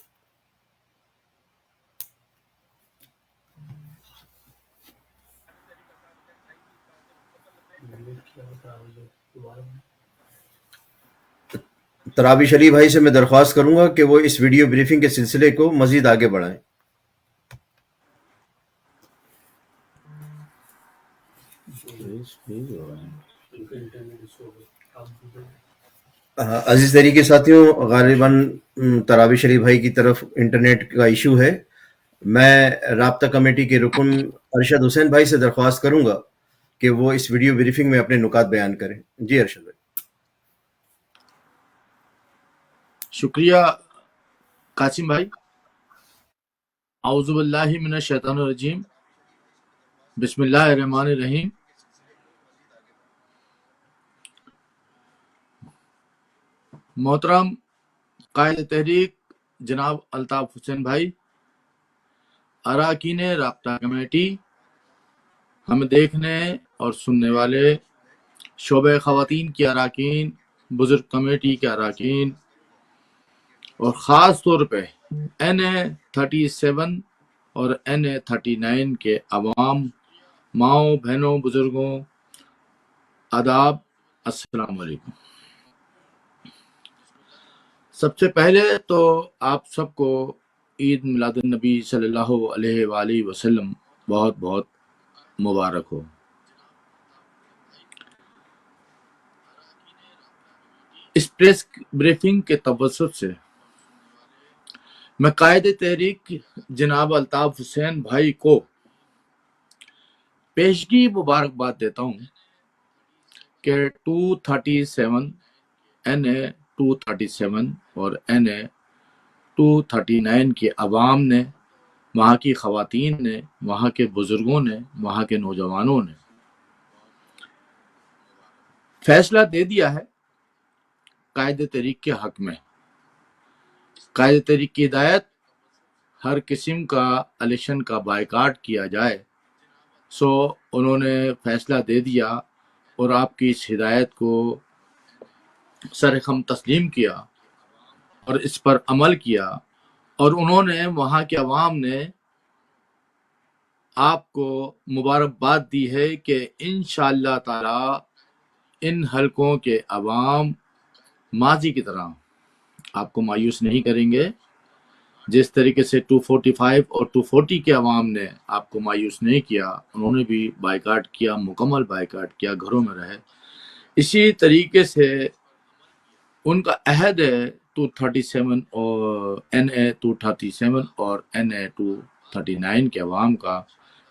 تراوش علی بھائی سے میں درخواست کروں گا کہ وہ اس ویڈیو بریفنگ کے سلسلے کو مزید آگے بڑھائیں. عزیز طریقے ساتھیوں، غالباً تراوش علی بھائی کی طرف انٹرنیٹ کا ایشو ہے. میں رابطہ کمیٹی کے رکن ارشد حسین بھائی سے درخواست کروں گا کہ وہ اس ویڈیو بریفنگ میں اپنے نکات بیان کریں. جی ارشد بھائی. شکریہ قاسم بھائی. اعوذ باللہ من الشیطان الرجیم، بسم اللہ الرحمن الرحیم. محترم قائد تحریک جناب الطاف حسین بھائی، اراکین رابطہ کمیٹی، ہمیں دیکھنے اور سننے والے، شعبہ خواتین کے اراکین، بزرگ کمیٹی کے اراکین، اور خاص طور پہ NA37 اور NA39 کے عوام، ماؤں، بہنوں، بزرگوں، آداب، السلام علیکم. سب سے پہلے تو آپ سب کو عید میلاد النبی صلی اللہ علیہ وآلہ وسلم بہت بہت مبارک ہو. اس پریس بریفنگ کے توسط سے میں قائد تحریک جناب الطاف حسین بھائی کو پیشگی مبارکباد دیتا ہوں کہ 237 NA237 اور NA239 کے عوام نے، وہاں کی خواتین نے، وہاں کے بزرگوں نے، وہاں کے نوجوانوں نے فیصلہ دے دیا ہے قائد تحریک کے حق میں. قائد تحریک کی ہدایت ہر قسم کا الیکشن کا بائیکاٹ کیا جائے، سو انہوں نے فیصلہ دے دیا اور آپ کی اس ہدایت کو سرخم تسلیم کیا اور اس پر عمل کیا، اور انہوں نے، وہاں کے عوام نے آپ کو مبارکباد دی ہے کہ انشاءاللہ تعالی ان حلقوں کے عوام ماضی کی طرح آپ کو مایوس نہیں کریں گے. جس طریقے سے 245 اور 240 کے عوام نے آپ کو مایوس نہیں کیا، انہوں نے بھی بائیکاٹ کیا، مکمل بائیکاٹ کیا، گھروں میں رہے. اسی طریقے سے ان کا عہد ہے 237 اور NA237 اور NA239 کے عوام کا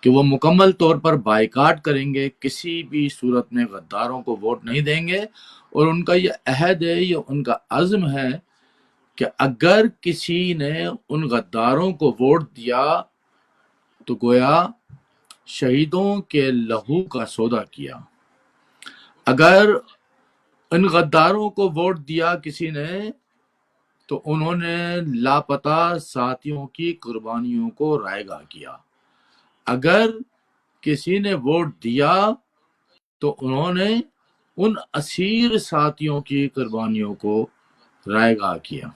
کہ وہ مکمل طور پر بائیکاٹ کریں گے، کسی بھی صورت میں غداروں کو ووٹ نہیں دیں گے. اور ان کا یہ عہد ہے، یہ ان کا عزم ہے کہ اگر کسی نے ان غداروں کو ووٹ دیا تو گویا شہیدوں کے لہو کا سودا کیا. اگر ان غداروں کو ووٹ دیا کسی نے تو انہوں نے لاپتہ ساتھیوں کی قربانیوں کو رائگاں کیا۔ اگر کسی نے ووٹ دیا تو انہوں نے ان اسیر ساتھیوں کی قربانیوں کو رائگاں کیا۔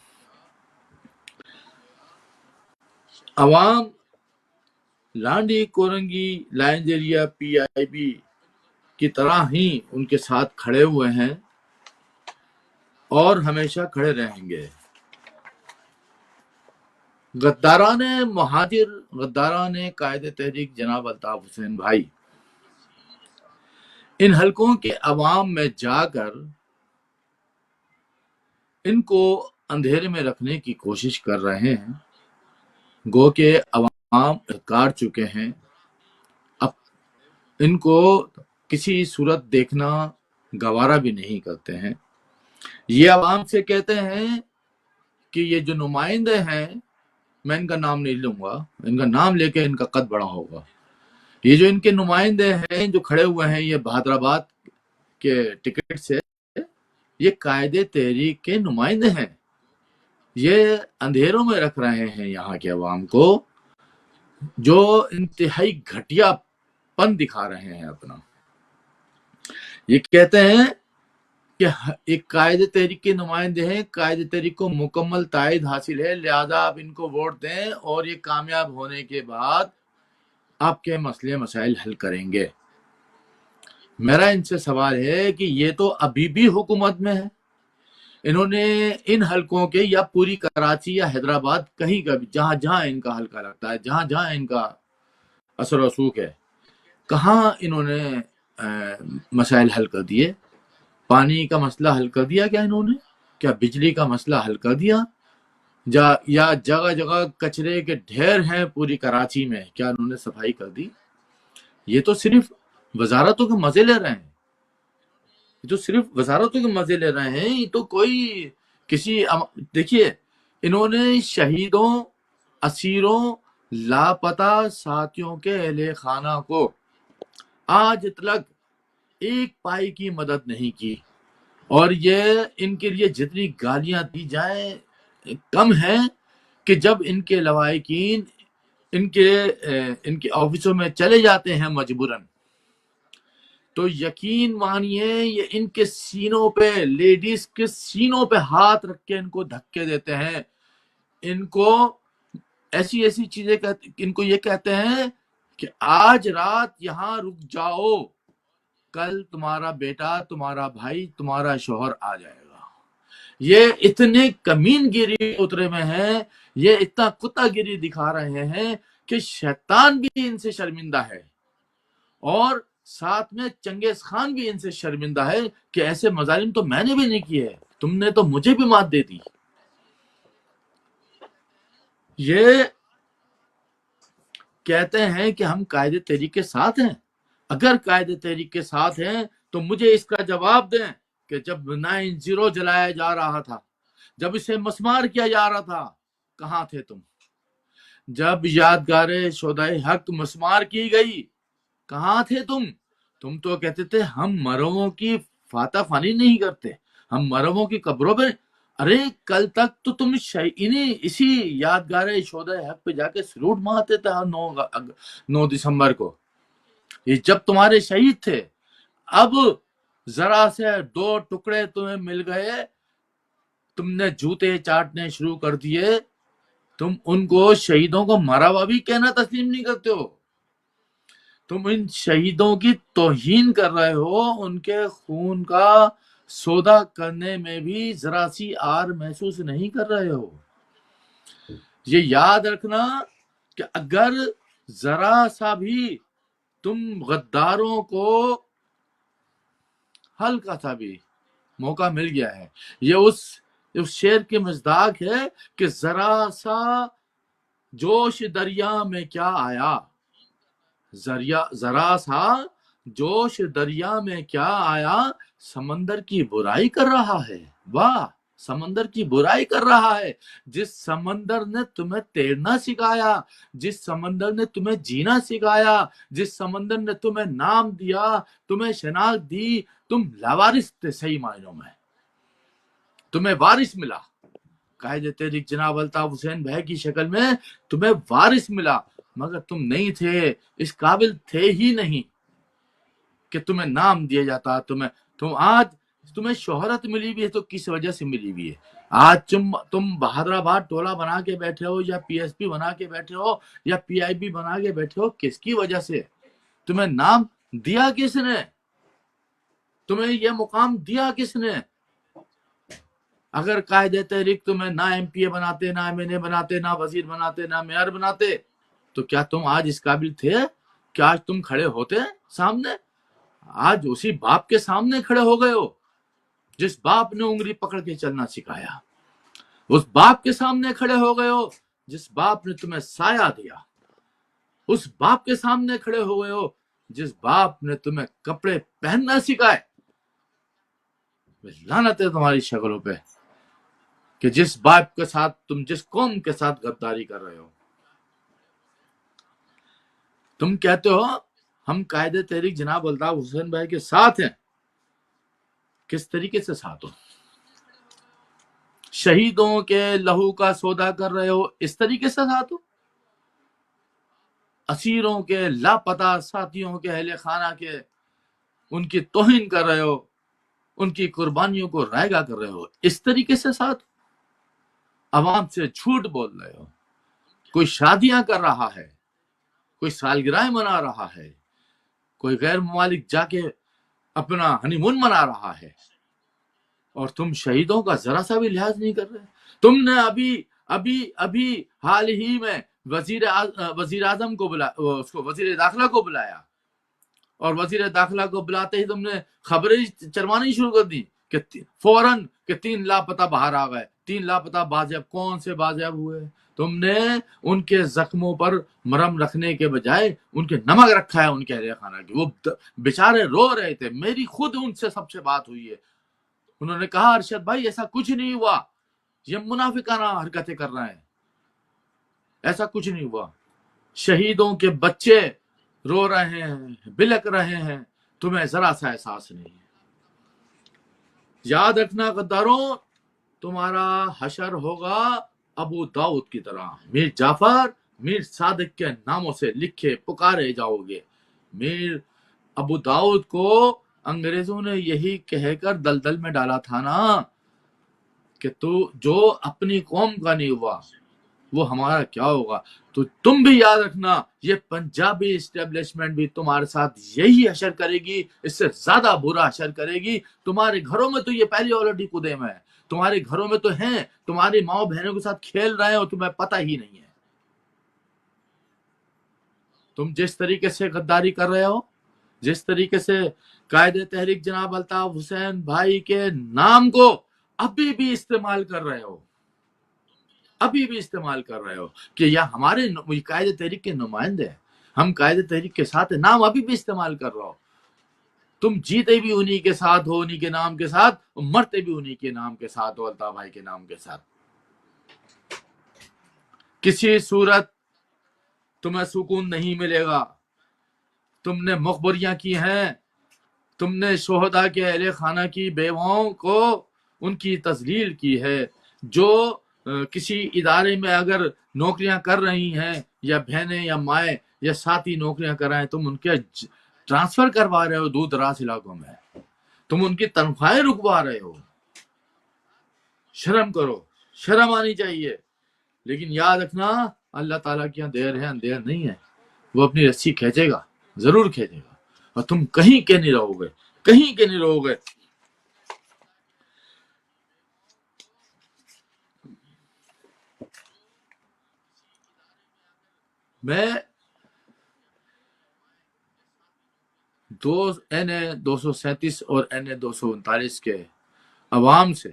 عوام لانڈی کورنگی لائنجریا پی آئی بی کی طرح ہی ان کے ساتھ کھڑے ہوئے ہیں اور ہمیشہ کھڑے رہیں گے۔ غداران مہاجر، غداران قائد تحریک جناب الطاف حسین بھائی ان حلقوں کے عوام میں جا کر ان کو اندھیرے میں رکھنے کی کوشش کر رہے ہیں، گو کہ عوام کاٹ چکے ہیں، اب ان کو کسی صورت دیکھنا گوارا بھی نہیں کرتے ہیں۔ یہ عوام سے کہتے ہیں کہ یہ جو نمائندے ہیں، میں ان کا نام نہیں لوں گا، ان کا نام لے کے ان کا قد بڑا ہوگا، یہ جو ان کے نمائندے ہیں جو کھڑے ہوئے ہیں یہ بہادر آباد کے ٹکٹ سے، یہ قائد تحریک کے نمائندے ہیں، یہ اندھیروں میں رکھ رہے ہیں یہاں کے عوام کو، جو انتہائی گھٹیا پن دکھا رہے ہیں اپنا۔ یہ کہتے ہیں کہ ایک قائد تحریک کے نمائندے ہیں، قائد تحریک کو مکمل تائید حاصل ہے، لہذا آپ ان کو ووٹ دیں اور یہ کامیاب ہونے کے بعد آپ کے مسئلے مسائل حل کریں گے۔ میرا ان سے سوال ہے کہ یہ تو ابھی بھی حکومت میں ہے، انہوں نے ان حلقوں کے یا پوری کراچی یا حیدرآباد کہیں کا بھی جہاں جہاں ان کا حلقہ لگتا ہے، جہاں جہاں ان کا اثر و رسوخ ہے، کہاں انہوں نے مسائل حل کر دیے؟ پانی کا مسئلہ حل کر دیا کیا انہوں نے؟ کیا بجلی کا مسئلہ حل کر دیا؟ یا جگہ جگہ کچرے کے ڈھیر ہیں پوری کراچی میں، کیا انہوں نے صفائی کر دی؟ یہ تو صرف وزارتوں کے مزے لے رہے ہیں، یہ تو صرف وزارتوں کے مزے لے رہے ہیں، یہ تو کوئی کسی دیکھیے انہوں نے شہیدوں، اسیروں، لاپتہ ساتھیوں کے اہل خانہ کو آج تک ایک پائی کی مدد نہیں کی، اور یہ ان کے لیے جتنی گالیاں دی جائیں کم ہیں کہ جب ان کے لواحقین ان کے آفسوں میں چلے جاتے ہیں مجبوراً، تو یقین مانیے یہ ان کے سینوں پہ، لیڈیز کے سینوں پہ ہاتھ رکھ کے ان کو دھکے دیتے ہیں، ان کو ایسی ایسی چیزیں ان کو یہ کہتے ہیں کہ آج رات یہاں رک جاؤ، کل تمہارا بیٹا، تمہارا بھائی، تمہارا شوہر آ جائے گا۔ یہ اتنے کمین گیری اترے میں ہیں، یہ اتنا کتا گیری دکھا رہے ہیں کہ شیطان بھی ان سے شرمندہ ہے، اور ساتھ میں چنگیز خان بھی ان سے شرمندہ ہے کہ ایسے مظالم تو میں نے بھی نہیں کیے، تم نے تو مجھے بھی مات دے دی۔ یہ کہتے ہیں کہ ہم قائد تحریک کے ساتھ ہیں، اگر قائد تحریک کے ساتھ ہیں تو مجھے اس کا جواب دیں کہ جب 9-0 جلایا جا رہا تھا، جب اسے مسمار کیا جا رہا تھا، کہاں تھے تم؟ جب یادگار شہدائے حق مسمار کی گئی، کہاں تھے تم؟ تم تو کہتے تھے ہم مروں کی فاتح فانی نہیں کرتے، ہم مروں کی قبروں پہ، ارے کل تک تو تم اسی یادگار شہدائے حق پہ جا کے سلوٹ مارتے تھے 9 دسمبر کو، یہ جب تمہارے شہید تھے۔ اب ذرا سے 2 ٹکڑے تمہیں مل گئے، تم نے جوتے چاٹنے شروع کر دیے، تم ان کو شہیدوں کو مرا ہوا بھی کہنا تسلیم نہیں کرتے ہو، تم ان شہیدوں کی توہین کر رہے ہو، ان کے خون کا سودا کرنے میں بھی ذرا سی آر محسوس نہیں کر رہے ہو۔ یہ یاد رکھنا کہ اگر ذرا سا بھی تم غداروں کو ہلکا سا بھی موقع مل گیا ہے، یہ اس شعر کے مصداق ہے کہ ذرا سا جوش دریا میں کیا آیا، ذرا سا جوش دریا میں کیا آیا، سمندر کی برائی کر رہا ہے، واہ سمندر کی برائی کر رہا ہے۔ جس سمندر نے تمہیں تیرنا سکھایا، جس سمندر نے تمہیں جینا سکھایا، جس سمندر نے تمہیں نام دیا، تمہیں شناخت دی، تم لاوارث تھے، صحیح معنوں میں تمہیں وارث ملا، قائد تحریک جناب الطاف حسین بھائی کی شکل میں تمہیں وارث ملا، مگر تم نہیں تھے، اس قابل تھے ہی نہیں کہ تمہیں نام دیا جاتا۔ آج تمہیں شہرت ملی بھی ہے تو کس وجہ سے ملی بھی ہے؟ آج تم بہادر آباد ٹولہ بنا کے بیٹھے ہو، یا پی ایس پی بنا کے بیٹھے ہو، یا پی آئی بی بنا کے بیٹھے ہو، کس کی وجہ سے؟ تمہیں نام دیا کس نے؟ تمہیں یہ مقام دیا کس نے؟ اگر قائد تحریک تمہیں نہ ایم پی اے بناتے، نہ ایم این اے بناتے، نہ وزیر بناتے، نہ میئر بناتے، تو کیا تم آج اس قابل تھے کہ آج تم کھڑے ہوتے سامنے؟ آج اسی باپ کے سامنے کھڑے ہو گئے ہو جس باپ نے انگلی پکڑ کے چلنا سکھایا، اس باپ کے سامنے کھڑے ہو گئے ہو جس باپ نے تمہیں سایہ دیا، اس باپ کے سامنے کھڑے ہو گئے ہو جس باپ نے تمہیں کپڑے پہننا سکھائے۔ لعنت ہے تمہاری شکلوں پہ کہ جس باپ کے ساتھ تم جس قوم کے ساتھ غداری کر رہے ہو۔ تم کہتے ہو ہم قائد تحریک جناب الطاف حسین بھائی کے ساتھ ہیں، کس طریقے سے ساتھ ہو؟ شہیدوں کے لہو کا سودا کر رہے ہو، اس طریقے سے ساتھ ہو؟ اسیروں کے لاپتہ ساتھیوں کے اہل خانہ کے ان کی توہین کر رہے ہو، ان کی قربانیوں کو رائگاں کر رہے ہو، اس طریقے سے ساتھ ہو؟ عوام سے جھوٹ بول رہے ہو، کوئی شادیاں کر رہا ہے، کوئی سالگرہیں منا رہا ہے، کوئی غیر ممالک جا کے اپنا ہنی مون منا رہا ہے، اور تم شہیدوں کا ذرا سا بھی لحاظ نہیں کر رہے۔ تم نے ابھی حال ہی میں وزیر اعظم کو وزیر داخلہ کو بلایا، اور وزیر داخلہ کو بلاتے ہی تم نے خبریں چروانی شروع کر دی کہ فوراً کہ 3 لاپتہ باہر آ گئے، 3 لاپتہ بازیاب۔ کون سے بازیاب ہوئے؟ تم نے ان کے زخموں پر مرہم رکھنے کے بجائے ان کے نمک رکھا ہے، ان کے اہل خانہ کی۔ وہ بیچارے رو رہے تھے، میری خود ان سے سب سے بات ہوئی ہے، انہوں نے کہا ارشد بھائی ایسا کچھ نہیں ہوا، یہ منافقانہ حرکتیں کر رہے ہیں، ایسا کچھ نہیں ہوا۔ شہیدوں کے بچے رو رہے ہیں، بلک رہے ہیں، تمہیں ذرا سا احساس نہیں ہے۔ یاد رکھنا غداروں، تمہارا حشر ہوگا ابو داؤد کی طرح، میر جعفر، میر صادق کے ناموں سے لکھے پکارے جاؤ گے۔ میر ابو داؤد کو انگریزوں نے یہی کہہ کر دلدل میں ڈالا تھا نا کہ تو جو اپنی قوم کا نہیں ہوا وہ ہمارا کیا ہوگا۔ تو تم بھی یاد رکھنا، یہ پنجابی اسٹیبلشمنٹ بھی تمہارے ساتھ یہی حشر کرے گی، اس سے زیادہ برا حشر کرے گی۔ تمہارے گھروں میں تو یہ پہلی آلریڈی کودے میں ہے، تمہارے گھروں میں تو ہیں، تمہاری ماؤں بہنوں کے ساتھ کھیل رہے ہیں اور تمہیں پتہ ہی نہیں ہے۔ تم جس طریقے سے غداری کر رہے ہو، جس طریقے سے قائد تحریک جناب الطاف حسین بھائی کے نام کو ابھی بھی استعمال کر رہے ہو، ابھی بھی استعمال کر رہے ہو کہ یا ہمارے قائد تحریک کے نمائندے ہیں، ہم قائد تحریک کے ساتھ نام ابھی بھی استعمال کر رہے ہو۔ تم جیتے بھی انہی کے ساتھ ہو، انہی کے نام کے ساتھ، مرتے بھی انہی کے نام کے ساتھ ہو، الطاف بھائی کے نام کے ساتھ۔ کسی صورت تمہیں سکون نہیں ملے گا۔ تم نے مخبریاں کی ہیں، تم نے شہداء کے اہل خانہ کی بیواؤں کو ان کی تذلیل کی ہے۔ جو کسی ادارے میں اگر نوکریاں کر رہی ہیں، یا بہنیں یا مائیں یا ساتھی نوکریاں کر رہے ہیں، تم ان کے ٹرانسفر کروا رہے ہو دور دراز علاقوں میں، تم ان کی تنخواہیں رکوا رہے ہو۔ شرم کرو، شرم آنی چاہیے۔ لیکن یاد رکھنا اللہ تعالیٰ کی یہاں دیر ہے، اندھیر نہیں ہے، وہ اپنی رسی کھینچے گا، ضرور کھینچے گا، اور تم کہیں کے نہیں رہو گے، کہیں کے نہیں رہو گے۔ میں NA-237 اور NA-239 کے عوام سے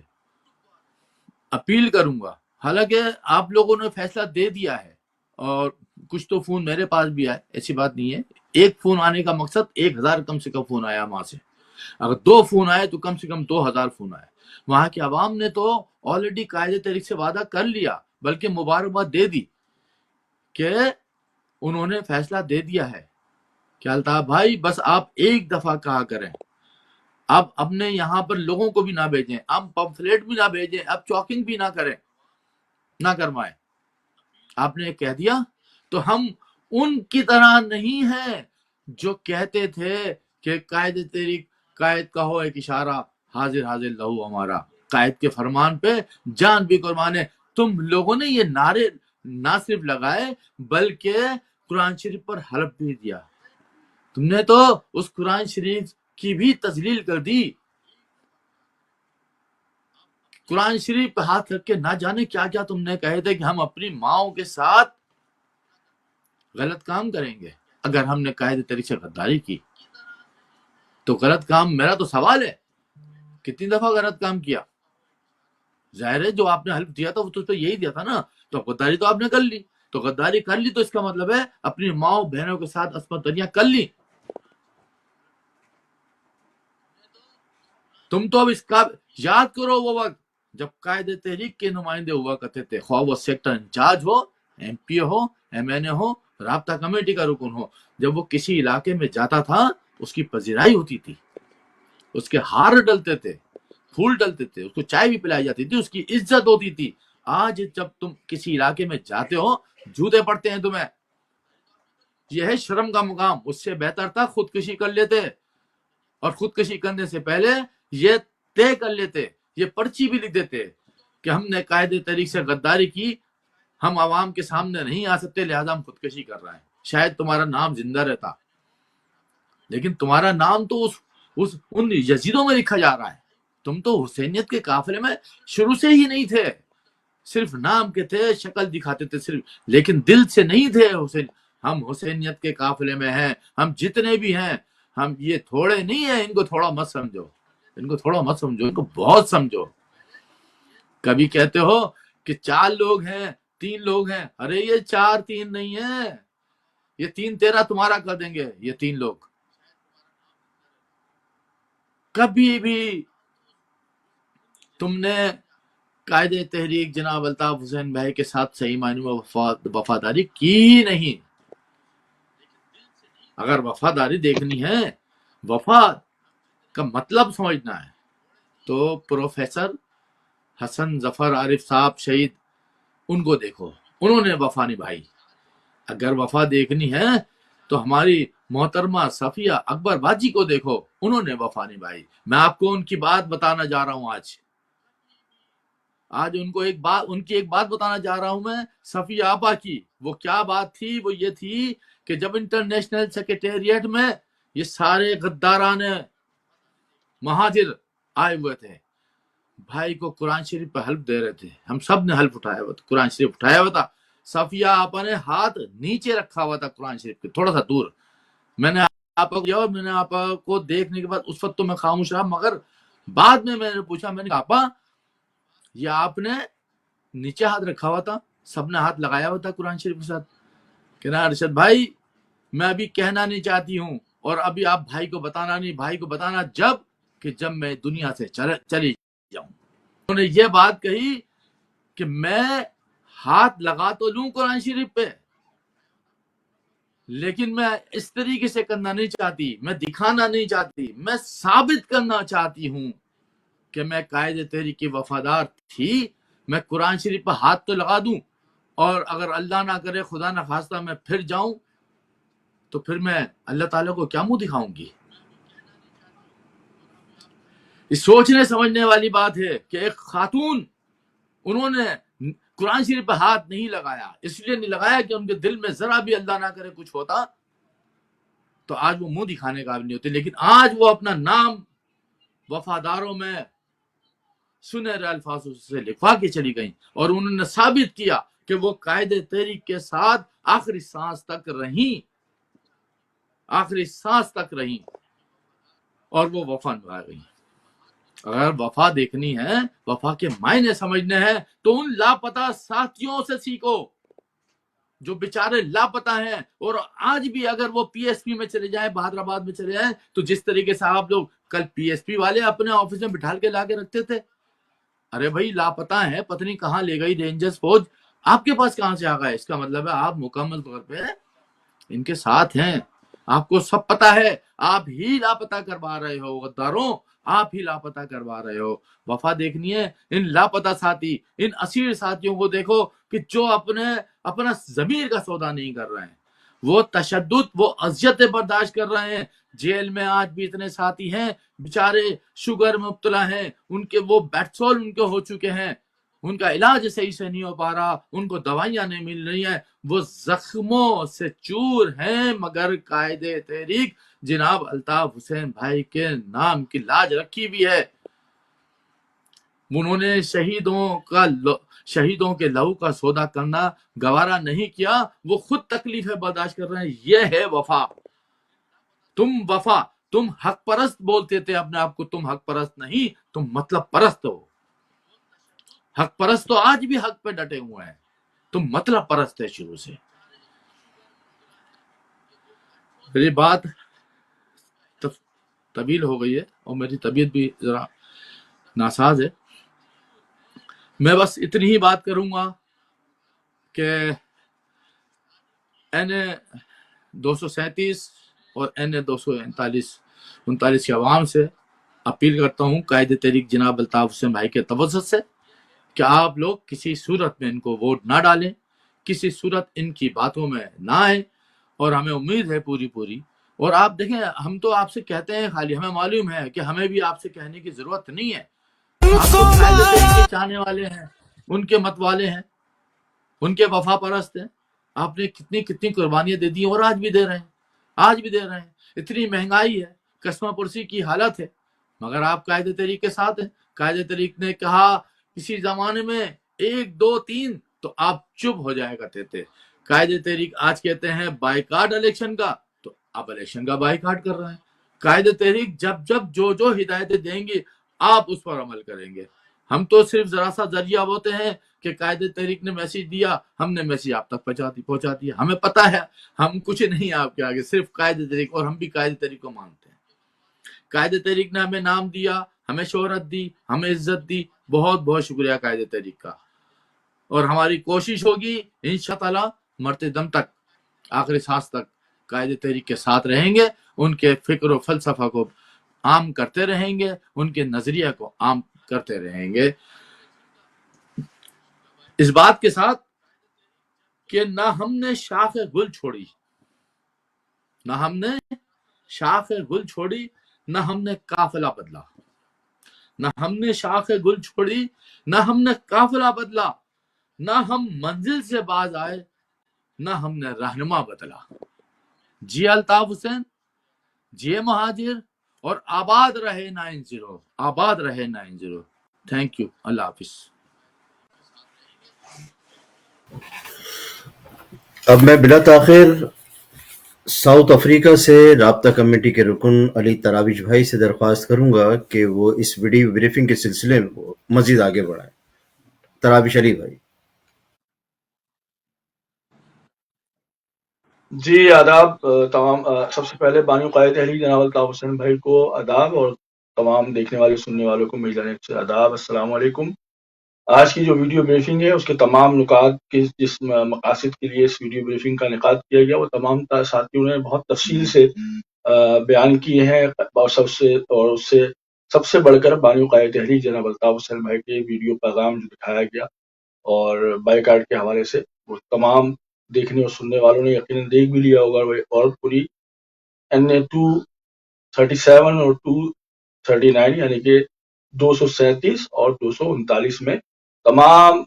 اپیل کروں گا، حالانکہ آپ لوگوں نے فیصلہ دے دیا ہے، اور کچھ تو فون میرے پاس بھی آئے، ایسی بات نہیں ہے۔ ایک فون آنے کا مقصد 1000 کم سے کم فون آیا وہاں سے، اگر 2 فون آئے تو کم سے کم 2000 فون آئے۔ وہاں کے عوام نے تو آلریڈی قائد تحریک سے وعدہ کر لیا، بلکہ مبارکباد دے دی کہ انہوں نے فیصلہ دے دیا ہے کہ الطاف بھائی بس آپ ایک دفعہ کہا کریں، اب اپنے یہاں پر لوگوں کو بھی نہ بھیجیں، اب پمفلیٹ بھی نہ بھیجیں، اب چاکنگ بھی نہ کریں، نہ کروائیں. آپ نے کہہ دیا تو ہم ان کی طرح نہیں ہیں جو کہتے تھے کہ قائد تحریک، قائد کا ہو ایک اشارہ، حاضر حاضر لہو ہمارا، قائد کے فرمان پہ جان بھی قربان ہے. تم لوگوں نے یہ نعرے نہ صرف لگائے بلکہ قرآن شریف پر حلف بھی دیا. تم نے تو اس قرآن شریف کی بھی تذلیل کر دی. قرآن شریف پہ ہاتھ رکھ کے نہ جانے کیا کیا تم نے کہے تھے کہ ہم اپنی ماؤں کے ساتھ غلط کام کریں گے اگر ہم نے قائد تحریک سے غداری کی. تو غلط کام، میرا تو سوال ہے کتنی دفعہ غلط کام کیا؟ ظاہر ہے جو آپ نے حلف دیا تھا وہ تو اس پہ یہی دیا تھا نا. تو غداری تو آپ نے کر لی. تو غداری کر لی تو اس کا مطلب ہے اپنی ماؤں بہنوں کے ساتھ عصمت دریاں کر لی. تم تو اب اس کا یاد کرو وہ وقت جب قائد تحریک کے نمائندے ہوا کرتے تھے، خواہ وہ سیکٹر انچارج ہو، ایم پی ہو، ایم این اے ہو، رابطہ کمیٹی کا رکن ہو. جب وہ کسی علاقے میں جاتا تھا اس کی پذیرائی ہوتی تھی، اس کے ہار ڈلتے تھے، پھول ڈلتے تھے، اس کو چائے بھی پلائی جاتی تھی، اس کی عزت ہوتی تھی. آج جب تم کسی علاقے میں جاتے ہو جوتے پڑتے ہیں تمہیں. یہ ہے شرم کا مقام. اس سے بہتر تھا خودکشی کر لیتے، اور خودکشی کرنے سے پہلے یہ طے کر لیتے، یہ پرچی بھی لکھ دیتے کہ ہم نے قائد تحریک سے غداری کی، ہم عوام کے سامنے نہیں آ سکتے، لہذا ہم خودکشی کر رہے ہیں. شاید تمہارا نام زندہ رہتا، لیکن تمہارا نام تو ان یزیدوں میں لکھا جا رہا ہے. تم تو حسینیت کے قافلے میں شروع سے ہی نہیں تھے، صرف نام کے تھے، شکل دکھاتے تھے صرف، لیکن دل سے نہیں تھے حسین. ہم حسینیت کے قافلے میں ہیں، ہم جتنے بھی ہیں، ہم یہ تھوڑے نہیں ہیں. ان کو تھوڑا مت سمجھو، ان کو تھوڑا مت سمجھو، ان کو بہت سمجھو. کبھی کہتے ہو کہ 4 لوگ ہیں، 3 لوگ ہیں. ارے یہ 4 3 نہیں ہیں، یہ 3 13 تمہارا کر دیں گے. یہ 3 لوگ کبھی بھی تم نے قائد تحریک جناب الطاف حسین بھائی کے ساتھ صحیح معنی میں وفاداری کی ہی نہیں. اگر وفاداری دیکھنی ہے، وفا کا مطلب سمجھنا ہے، تو پروفیسر حسن ظفر عارف صاحب شہید، ان کو دیکھو، انہوں نے وفا نبھائی. اگر وفا دیکھنی ہے تو ہماری محترمہ صفیہ اکبر باجی کو دیکھو، انہوں نے وفا نبھائی. میں آپ کو ان کی بات بتانا جا رہا ہوں. آج ان کی ایک بات بتانا جا رہا ہوں میں صفیہ آپا کی. وہ کیا بات تھی؟ وہ یہ تھی کہ جب انٹرنیشنل سیکریٹریٹ میں یہ سارے غداران مہاجر آئے ہوئے تھے، بھائی کو قرآن شریف پہ حلف دے رہے تھے، ہم سب نے حلف اٹھایا ہوا تھا، قرآن شریف اٹھایا ہوا تھا. صفیہ آپا نے ہاتھ نیچے رکھا ہوا تھا قرآن شریف کے تھوڑا سا دور. میں نے آپا کو دیکھنے کے بعد اس وقت تو میں خاموش رہا، مگر بعد میں نے پوچھا، میں نے کہا آپا یہ آپ نے نیچے ہاتھ رکھا ہوا تھا، سب نے ہاتھ لگایا ہوا تھا قرآن شریف کے ساتھ. کہ نا ارشد بھائی میں ابھی کہنا نہیں چاہتی ہوں، اور ابھی آپ بھائی کو بتانا نہیں، بھائی کو بتانا جب میں دنیا سے چلی جاؤں. انہوں نے یہ بات کہی کہ میں ہاتھ لگا تو لوں قرآن شریف پہ، لیکن میں اس طریقے سے کرنا نہیں چاہتی، میں دکھانا نہیں چاہتی، میں ثابت کرنا چاہتی ہوں کہ میں قائد تحریک کی وفادار تھی. میں قرآن شریف پہ ہاتھ تو لگا دوں، اور اگر اللہ نہ کرے، خدا نہ خواستہ میں پھر جاؤں تو پھر میں اللہ تعالیٰ کو کیا منہ دکھاؤں گی. اس سوچنے سمجھنے والی بات ہے کہ ایک خاتون، انہوں نے قرآن شریف پہ ہاتھ نہیں لگایا، اس لیے نہیں لگایا کہ ان کے دل میں ذرا بھی اللہ نہ کرے کچھ ہوتا تو آج وہ منہ دکھانے قابل نہیں ہوتے. لیکن آج وہ اپنا نام وفاداروں میں سنہرے الفاظ سے لکھوا کے چلی گئیں، اور انہوں نے ثابت کیا کہ وہ قائد تحریک کے ساتھ آخری سانس تک رہیں، آخری سانس تک رہیں، اور وہ وفا نبھا گئیں. اگر وفا دیکھنی ہے، وفا کے معنی سمجھنے ہیں، تو ان لاپتہ ساتھیوں سے سیکھو جو بیچارے لاپتہ ہیں. اور آج بھی اگر وہ پی ایس پی میں چلے جائیں، بہادر آباد میں چلے جائیں، تو جس طریقے سے آپ لوگ کل پی ایس پی والے اپنے آفس میں بٹھا کے لا کے رکھتے تھے، ارے بھائی لاپتہ ہیں، پتہ نہیں کہاں لے گئی رینجرز فوج، آپ کے پاس کہاں سے آ گئے؟ اس کا مطلب ہے آپ مکمل طور پہ ان کے ساتھ ہیں. آپ کو سب پتا ہے، آپ ہی لاپتہ کروا رہے ہو غداروں، آپ ہی لاپتہ کروا رہے ہو۔ وفا دیکھنی ہے ان لاپتہ ساتھی، ان اسیر ساتھیوں کو دیکھو کہ جو اپنا ضمیر کا سودا نہیں کر رہے ہیں، وہ تشدد، وہ اذیتیں برداشت کر رہے ہیں۔ جیل میں آج بھی اتنے ساتھی ہیں بیچارے شوگر میں مبتلا ہیں، ان کے وہ بیڈ سول ان کے ہو چکے ہیں، ان کا علاج صحیح سے نہیں ہو پا رہا، ان کو دوائیاں نہیں مل رہی ہیں، وہ زخموں سے چور ہیں، مگر قائد تحریک جناب الطاف حسین بھائی کے نام کی لاج رکھی بھی ہے۔ انہوں نے شہیدوں کے لہو کا سودا کرنا گوارا نہیں کیا، وہ خود تکلیفیں برداشت کر رہے ہیں۔ یہ ہے وفا۔ تم حق پرست بولتے تھے اپنے آپ کو، تم حق پرست نہیں، تم مطلب پرست ہو۔ حق پرست تو آج بھی حق پہ ڈٹے ہوئے ہیں، تم مطلب پرست ہے شروع سے۔ میری بات طویل ہو گئی ہے اور میری طبیعت بھی ذرا ناساز ہے، میں بس اتنی ہی بات کروں گا کہ این 237 اور این 239 کے عوام سے اپیل کرتا ہوں، قائد تحریک جناب الطاف حسین بھائی کے توسط سے، کہ آپ لوگ کسی صورت میں ان کو ووٹ نہ ڈالیں، کسی صورت ان کی باتوں میں نہ آئیں، اور ہمیں امید ہے پوری اور آپ دیکھیں، ہم تو آپ سے کہتے ہیں خالی، ہمیں معلوم ہے کہ ہمیں بھی آپ سے کہنے کی ضرورت نہیں ہے۔ آپ تو قائد تحریک کے چاہنے والے ہیں، ان کے مت والے ہیں، ان کے وفا پرست ہیں، آپ نے کتنی قربانیاں دے دی اور آج بھی دے رہے ہیں۔ اتنی مہنگائی ہے، قسمہ پرسی کی حالت ہے، مگر آپ قائد تحریک کے ساتھ ہیں۔ قائد تحریک نے کہا کسی زمانے میں 1 2 3 تو آپ چپ ہو جائے کرتے تھے۔ قائد تحریک آج کہتے ہیں بائیکاٹ الیکشن کا، تو آپ الیکشن کا بائیکاٹ کر رہے ہیں۔ قائد تحریک جب جو ہدایتیں دیں گے آپ اس پر عمل کریں گے۔ ہم تو صرف ذرا سا ذریعہ ہوتے ہیں کہ قائد تحریک نے میسیج دیا، ہم نے میسیج آپ تک پہنچا دیا۔ ہمیں پتہ ہے ہم کچھ نہیں آپ کے آگے، صرف قائد تحریک، اور ہم بھی قائد تحریک کو مانتے ہیں۔ قائد تحریک نے ہمیں نام دیا، ہمیں شہرت دی، ہمیں عزت دی، بہت بہت شکریہ قائد تحریک کا۔ اور ہماری کوشش ہوگی انشاءاللہ مرتے دم تک، آخری سانس تک قائد تحریک کے ساتھ رہیں گے، ان کے فکر و فلسفہ کو عام کرتے رہیں گے، ان کے نظریہ کو عام کرتے رہیں گے، اس بات کے ساتھ کہ نہ ہم نے شاخ گل چھوڑی، نہ ہم نے شاخ گل چھوڑی، نہ ہم نے قافلہ بدلا، نہ ہم نے شاخ گل چھوڑی، نہ ہم نے قافلہ بدلا، نہ ہم منزل سے باز آئے، نہ ہم نے رہنما بدلا۔ جی الطاف حسین، جی مہاجر، اور آباد رہے 90، آباد رہے 90۔ تھینک یو، اللہ حافظ۔ اب میں بلا تاخیر ساؤتھ افریقہ سے رابطہ کمیٹی کے رکن علی تراویش بھائی سے درخواست کروں گا کہ وہ اس ویڈیو بریفنگ کے سلسلے میں مزید آگے بڑھائیں۔ تراویش علی بھائی۔ جی آداب تمام۔ سب سے پہلے بانی قائد تحریک جناب الطاف حسین بھائی کو آداب، اور تمام دیکھنے والے سننے والوں کو میری جانب سے آداب، السلام علیکم۔ آج کی جو ویڈیو بریفنگ ہے اس کے تمام نکات جس مقاصد کے لیے اس ویڈیو بریفنگ کا انعقاد کیا گیا، وہ تمام ساتھیوں نے بہت تفصیل سے بیان کیے ہیں، اور اس سے سب سے بڑھ کر بانی قائد تحریک جناب الطاف حسین بھائی کے ویڈیو پیغام جو دکھایا گیا اور بائیکاٹ کے حوالے سے، وہ تمام دیکھنے اور سننے والوں نے یقیناً دیکھ بھی لیا ہوگا، اور پوری NA 237 اور 239 یعنی کہ 237 اور 239 میں تمام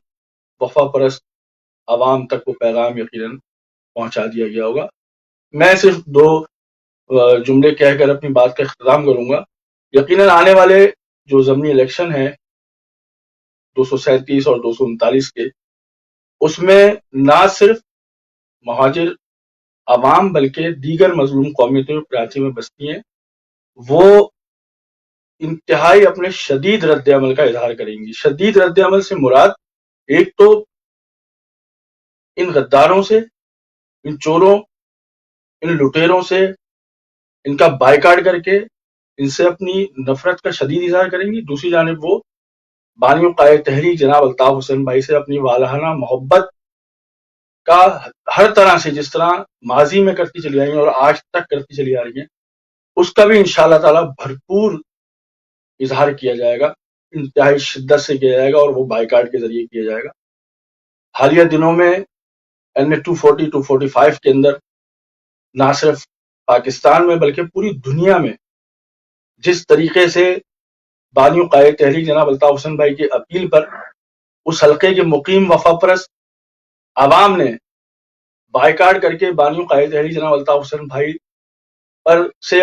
وفا پرست عوام تک وہ پیغام یقیناً پہنچا دیا گیا ہوگا۔ میں صرف 2 جملے کہہ کر اپنی بات کا اختتام کروں گا۔ یقیناً آنے والے جو ضمنی الیکشن ہیں 237 اور 239 کے، اس میں نہ صرف مہاجر عوام بلکہ دیگر مظلوم قومیتیں جو کراچی میں بستی ہیں، وہ انتہائی اپنے شدید رد عمل کا اظہار کریں گی۔ شدید رد عمل سے مراد ایک تو ان غداروں سے، ان چوروں، ان لٹیروں سے ان کا بائیکاٹ کر کے ان سے اپنی نفرت کا شدید اظہار کریں گی، دوسری جانب وہ بانی قائد تحریک جناب الطاف حسین بھائی سے اپنی والہانہ محبت کا ہر طرح سے جس طرح ماضی میں کرتی چلی آئی ہیں اور آج تک کرتی چلی آ رہی ہیں، اس کا بھی انشاءاللہ تعالیٰ بھرپور اظہار کیا جائے گا، انتہائی شدت سے کیا جائے گا، اور وہ بائیکاٹ کے ذریعے کیا جائے گا۔ حالیہ دنوں میں NA 240 245 کے اندر نہ صرف پاکستان میں بلکہ پوری دنیا میں جس طریقے سے بانی قائد تحریک جناب الطاف حسین بھائی کی اپیل پر اس حلقے کے مقیم وفا پرست عوام نے بائیکاٹ کر کے بانی قائد تحریک جناب الطاف حسین بھائی پر سے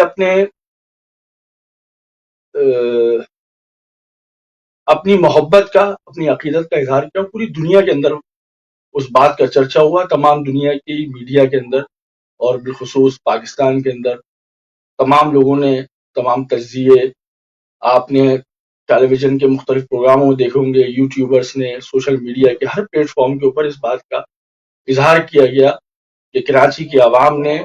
اپنی محبت کا، اپنی عقیدت کا اظہار کیا۔ پوری دنیا کے اندر اس بات کا چرچا ہوا، تمام دنیا کی میڈیا کے اندر اور بالخصوص پاکستان کے اندر تمام لوگوں نے، تمام تجزیے آپ نے ٹیلی ویژن کے مختلف پروگراموں میں دیکھے ہوں گے، یوٹیوبرس نے، سوشل میڈیا کے ہر پلیٹ فارم کے اوپر اس بات کا اظہار کیا گیا کہ کراچی کی عوام نے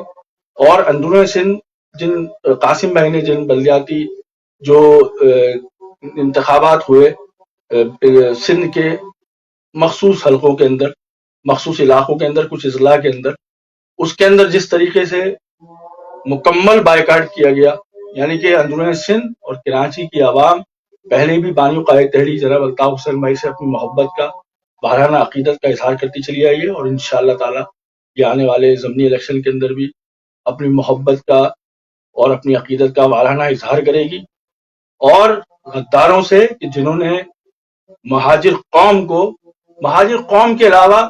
اور اندرون سندھ جن قاسم بھائی نے جن بلدیاتی جو انتخابات ہوئے سندھ کے مخصوص حلقوں کے اندر، مخصوص علاقوں کے اندر، کچھ اضلاع کے اندر، اس کے اندر جس طریقے سے مکمل بائیکاٹ کیا گیا، یعنی کہ اندرون سندھ اور کراچی کی عوام پہلے بھی بانی قائد تحریک جناب الطاف حسین بھائی سے اپنی محبت کا، وارانہ عقیدت کا اظہار کرتی چلی آئی ہے، اور انشاءاللہ تعالی یہ آنے والے ضمنی الیکشن کے اندر بھی اپنی محبت کا اور اپنی عقیدت کا وارانہ اظہار کرے گی، اور غداروں سے کہ جنہوں نے مہاجر قوم کے علاوہ،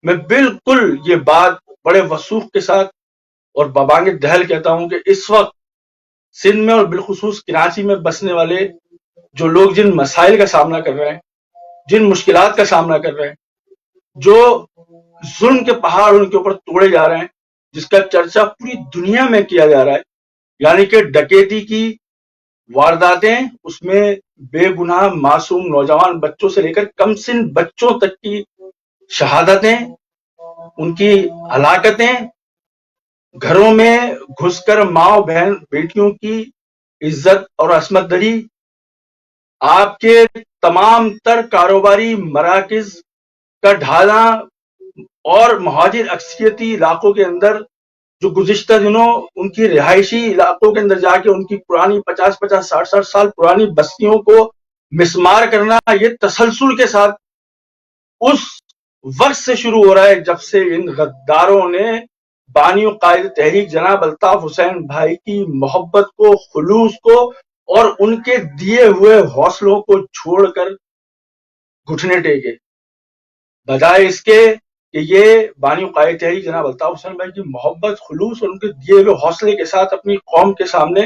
میں بالکل یہ بات بڑے وثوق کے ساتھ اور ببانگ دہل کہتا ہوں کہ اس وقت سندھ میں اور بالخصوص کراچی میں بسنے والے جو لوگ جن مسائل کا سامنا کر رہے ہیں، جن مشکلات کا سامنا کر رہے ہیں، جو ظلم کے پہاڑ ان کے اوپر توڑے جا رہے ہیں، جس کا چرچا پوری دنیا میں کیا جا رہا ہے، یعنی کہ ڈکیتی کی وارداتیں، اس میں بے گناہ معصوم نوجوان بچوں سے لے کر کم سن بچوں تک کی شہادتیں، ان کی ہلاکتیں، گھروں میں گھس کر ماں بہن بیٹیوں کی عزت اور عصمت دری، آپ کے تمام تر کاروباری مراکز کا ڈھانا، اور مہاجر اکثریتی علاقوں کے اندر جو گزشتہ دنوں ان کی رہائشی علاقوں کے اندر جا کے ان کی پرانی 50 60 سال پرانی بستیوں کو مسمار کرنا، یہ تسلسل کے ساتھ اس وقت سے شروع ہو رہا ہے جب سے ان غداروں نے بانی و قائد تحریک جناب الطاف حسین بھائی کی محبت کو، خلوص کو اور ان کے دیے ہوئے حوصلوں کو چھوڑ کر گھٹنے ٹیکے، بجائے اس کے کہ یہ بانی و قائد تحریک جناب الطاف حسین بھائی کی محبت، خلوص اور ان کے دیے ہوئے حوصلے کے ساتھ اپنی قوم کے سامنے،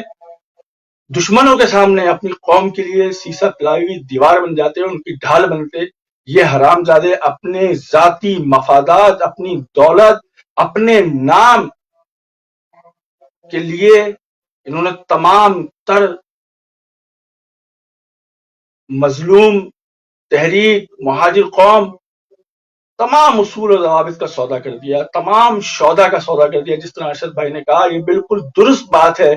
دشمنوں کے سامنے اپنی قوم کے لیے سیسا پلائی ہوئی دیوار بن جاتے ہیں، ان کی ڈھال بنتے۔ یہ حرامزادے اپنے ذاتی مفادات، اپنی دولت، اپنے نام کے لیے انہوں نے تمام تر مظلوم تحریک، مہاجر قوم، تمام اصول و ضوابط کا سودا کر دیا، تمام شودا کا سودا کر دیا۔ جس طرح ارشد بھائی نے کہا، یہ بالکل درست بات ہے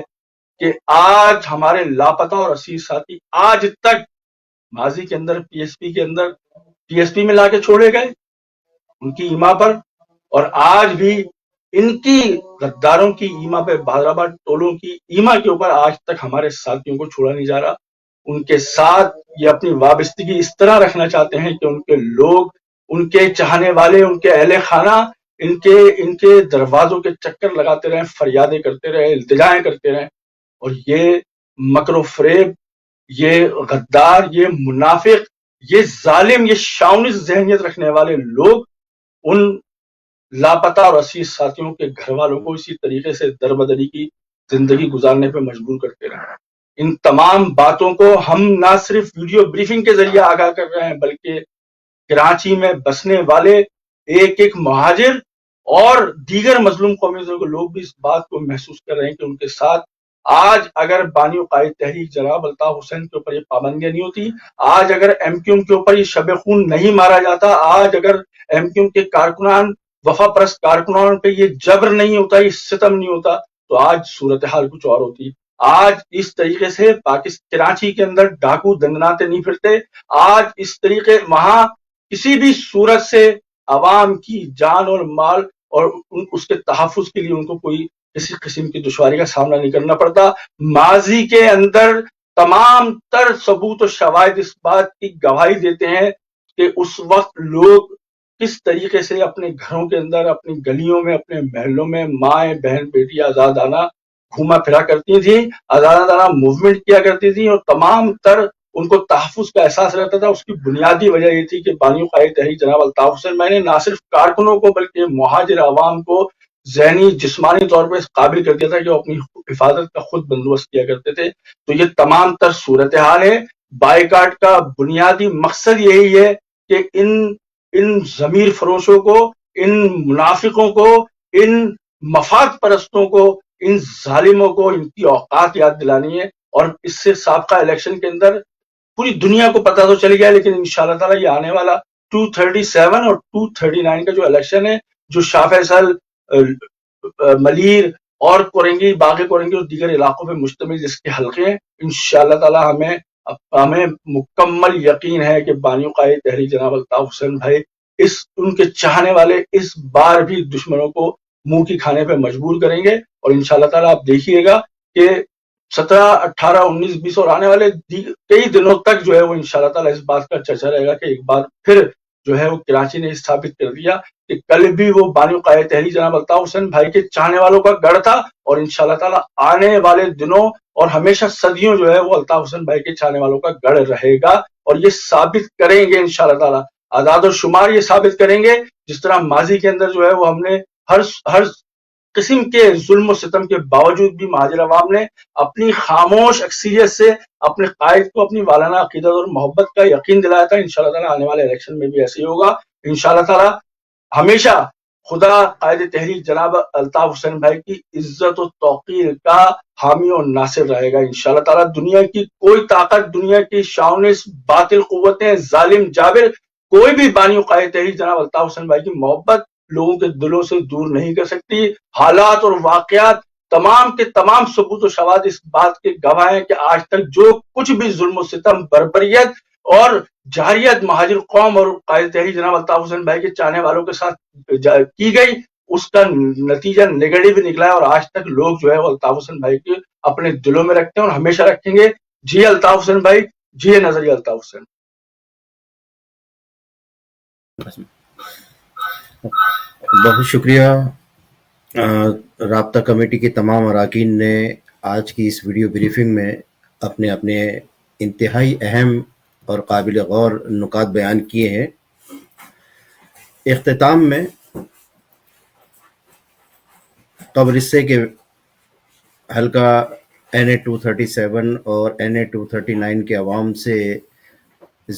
کہ آج ہمارے لاپتہ اور اسیر ساتھی آج تک ماضی کے اندر پی ایس پی میں لا کے چھوڑے گئے ان کی ایما پر، اور آج بھی ان کی غداروں کی ایما پہ، بہادرآباد ٹولوں کی ایما کے اوپر آج تک ہمارے ساتھیوں کو چھوڑا نہیں جا رہا۔ ان کے ساتھ یہ اپنی وابستگی اس طرح رکھنا چاہتے ہیں کہ ان کے لوگ، ان کے چاہنے والے، ان کے اہل خانہ ان کے دروازوں کے چکر لگاتے رہیں، فریادیں کرتے رہے، التجائیں کرتے رہیں، اور یہ مکر و فریب، یہ غدار، یہ منافق، یہ ظالم، یہ شاونس ذہنیت رکھنے والے لوگ ان لاپتہ اور اسیر ساتھیوں کے گھر والوں کو اسی طریقے سے دربدری کی زندگی گزارنے پہ مجبور کرتے رہے۔ ان تمام باتوں کو ہم نہ صرف ویڈیو بریفنگ کے ذریعے آگاہ کر رہے ہیں، بلکہ کراچی میں بسنے والے ایک ایک مہاجر اور دیگر مظلوم قومیوں کے لوگ بھی اس بات کو محسوس کر رہے ہیں کہ ان کے ساتھ آج اگر بانی و قائد تحریک جناب الطاف حسین کے اوپر یہ پابندیاں نہیں ہوتی، آج اگر ایم کیو ایم کے اوپر یہ شب خون نہیں مارا جاتا، آج اگر ایم کیو ایم کے کارکنان، وفا پرست کارکنان پہ یہ جبر نہیں ہوتا، یہ ستم نہیں ہوتا، تو آج صورتحال کچھ اور ہوتی۔ آج اس طریقے سے کراچی کے اندر ڈاکو دندناتے نہیں پھرتے، آج اس طریقے وہاں کسی بھی صورت سے عوام کی جان اور مال اور اس کے تحفظ کے لیے ان کو کوئی کسی قسم کی دشواری کا سامنا نہیں کرنا پڑتا۔ ماضی کے اندر تمام تر ثبوت و شواہد اس بات کی گواہی دیتے ہیں کہ اس وقت لوگ کس طریقے سے اپنے گھروں کے اندر، اپنی گلیوں میں، اپنے محلوں میں مائیں بہن بیٹی آزادانہ گھوما پھرا کرتی تھیں، آزادانہ موومنٹ کیا کرتی تھیں، اور تمام تر ان کو تحفظ کا احساس رہتا تھا۔ اس کی بنیادی وجہ یہ تھی کہ بانی قائد تحریک جناب الطاف حسین بھائی نے نہ صرف کارکنوں کو بلکہ مہاجر عوام کو ذہنی جسمانی طور پہ اس قابل کر دیا تھا کہ وہ اپنی حفاظت کا خود بندوبست کیا کرتے تھے۔ تو یہ تمام تر صورتحال ہے۔ بائیکاٹ کا بنیادی مقصد یہی ہے کہ ان ضمیر فروشوں کو، ان منافقوں کو، ان مفاد پرستوں کو، ان ظالموں کو ان کی اوقات یاد دلانی ہے۔ اور اس سے سابقہ الیکشن کے اندر پوری دنیا کو پتہ تو چل گیا، لیکن انشاءاللہ تعالیٰ یہ آنے والا 237 اور 239 کا جو الیکشن ہے، جو شاہ فیصل، ملیر اور کورنگی، باغ کورنگی اور دیگر علاقوں پہ مشتمل جس کے حلقے ہیں، انشاءاللہ تعالیٰ ہمیں مکمل یقین ہے کہ بانی قائد تحریک جناب الطاف حسین بھائی ان کے چاہنے والے اس بار بھی دشمنوں کو منہ کی کھانے پہ مجبور کریں گے۔ اور انشاءاللہ تعالیٰ آپ دیکھیے گا کہ 17، 18، 19، 20 اور آنے والے کئی دنوں تک جو ہے وہ انشاءاللہ تعالیٰ اس بات کا چرچا رہے گا کہ ایک بار پھر جو ہے وہ کراچی نے ثابت کر دیا کہ کل بھی وہ بانی قائد تحریک جناب الطاف حسین بھائی کے چاہنے والوں کا گڑھ تھا، اور انشاءاللہ تعالیٰ آنے والے دنوں اور ہمیشہ صدیوں جو ہے وہ الطاف حسین بھائی کے چاہنے والوں کا گڑھ رہے گا، اور یہ ثابت کریں گے انشاءاللہ تعالیٰ۔ اعداد و شمار یہ ثابت کریں گے، جس طرح ماضی کے اندر جو ہے وہ ہم نے ہر قسم کے ظلم و ستم کے باوجود بھی مہاجر عوام نے اپنی خاموش اکثریت سے اپنے قائد کو اپنی والانہ عقیدت اور محبت کا یقین دلایا تھا۔ انشاءاللہ تعالیٰ آنے والے الیکشن میں بھی ایسے ہی ہوگا۔ انشاءاللہ تعالیٰ ہمیشہ خدا قائد تحریک جناب الطاف حسین بھائی کی عزت و توقیر کا حامی و ناصر رہے گا۔ انشاءاللہ تعالیٰ دنیا کی کوئی طاقت، دنیا کی شاونس باطل قوتیں، ظالم جابر، کوئی بھی بانی قائد تحریک جناب الطاف حسین بھائی کی محبت لوگوں کے دلوں سے دور نہیں کر سکتی۔ حالات اور واقعات تمام کے تمام ثبوت و شواہد اس بات کے گواہ ہیں کہ آج تک جو کچھ بھی ظلم و ستم، بربریت اور جاریت مہاجر قوم اور قائد تحریک جناب الطاف حسین بھائی کے چاہنے والوں کے ساتھ کی گئی، اس کا نتیجہ نگیٹو نکلا ہے، اور آج تک لوگ جو ہے وہ الطاف حسین بھائی کے اپنے دلوں میں رکھتے ہیں اور ہمیشہ رکھیں گے۔ جی الطاف حسین بھائی، جی نظریہ الطاف حسین۔ بہت شکریہ۔ رابطہ کمیٹی کے تمام اراکین نے آج کی اس ویڈیو بریفنگ میں اپنے انتہائی اہم اور قابل غور نکات بیان کیے ہیں۔ اختتام میں قبل اس سے کہ حلقہ NA 237 اور NA 239 کے عوام سے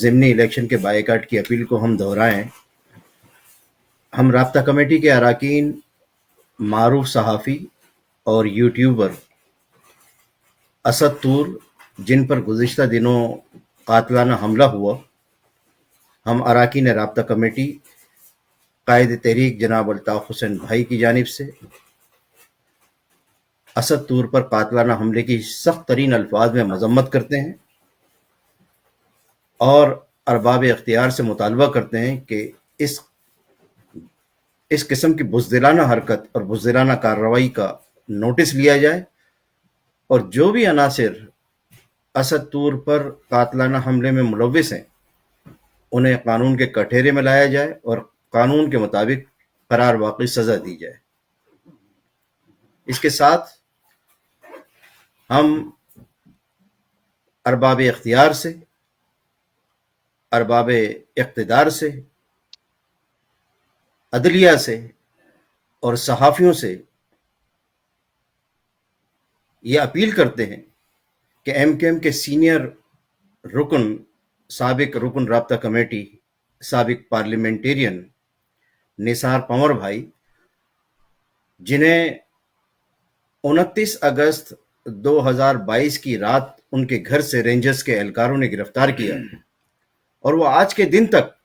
ضمنی الیکشن کے بائیکاٹ کی اپیل کو ہم دہرائیں، ہم رابطہ کمیٹی کے اراکین، معروف صحافی اور یوٹیوبر اسد طور، جن پر گزشتہ دنوں قاتلانہ حملہ ہوا، ہم اراکین رابطہ کمیٹی قائد تحریک جناب الطاف حسین بھائی کی جانب سے اسد طور پر قاتلانہ حملے کی سخت ترین الفاظ میں مذمت کرتے ہیں اور ارباب اختیار سے مطالبہ کرتے ہیں کہ اس قسم کی بزدلانہ حرکت اور بزدلانہ کارروائی کا نوٹس لیا جائے، اور جو بھی عناصر اسد طور پر قاتلانہ حملے میں ملوث ہیں انہیں قانون کے کٹہرے میں لایا جائے اور قانون کے مطابق قرار واقعی سزا دی جائے۔ اس کے ساتھ ہم ارباب اختیار سے، ارباب اقتدار سے، عدلیہ سے اور صحافیوں سے یہ اپیل کرتے ہیں کہ MKM کے سینئر رکن، سابق رکن رابطہ کمیٹی، سابق پارلیمنٹیرین نثار پنور بھائی، جنہیں 29 اگست 2022 کی رات ان کے گھر سے رینجرز کے اہلکاروں نے گرفتار کیا، اور وہ آج کے دن تک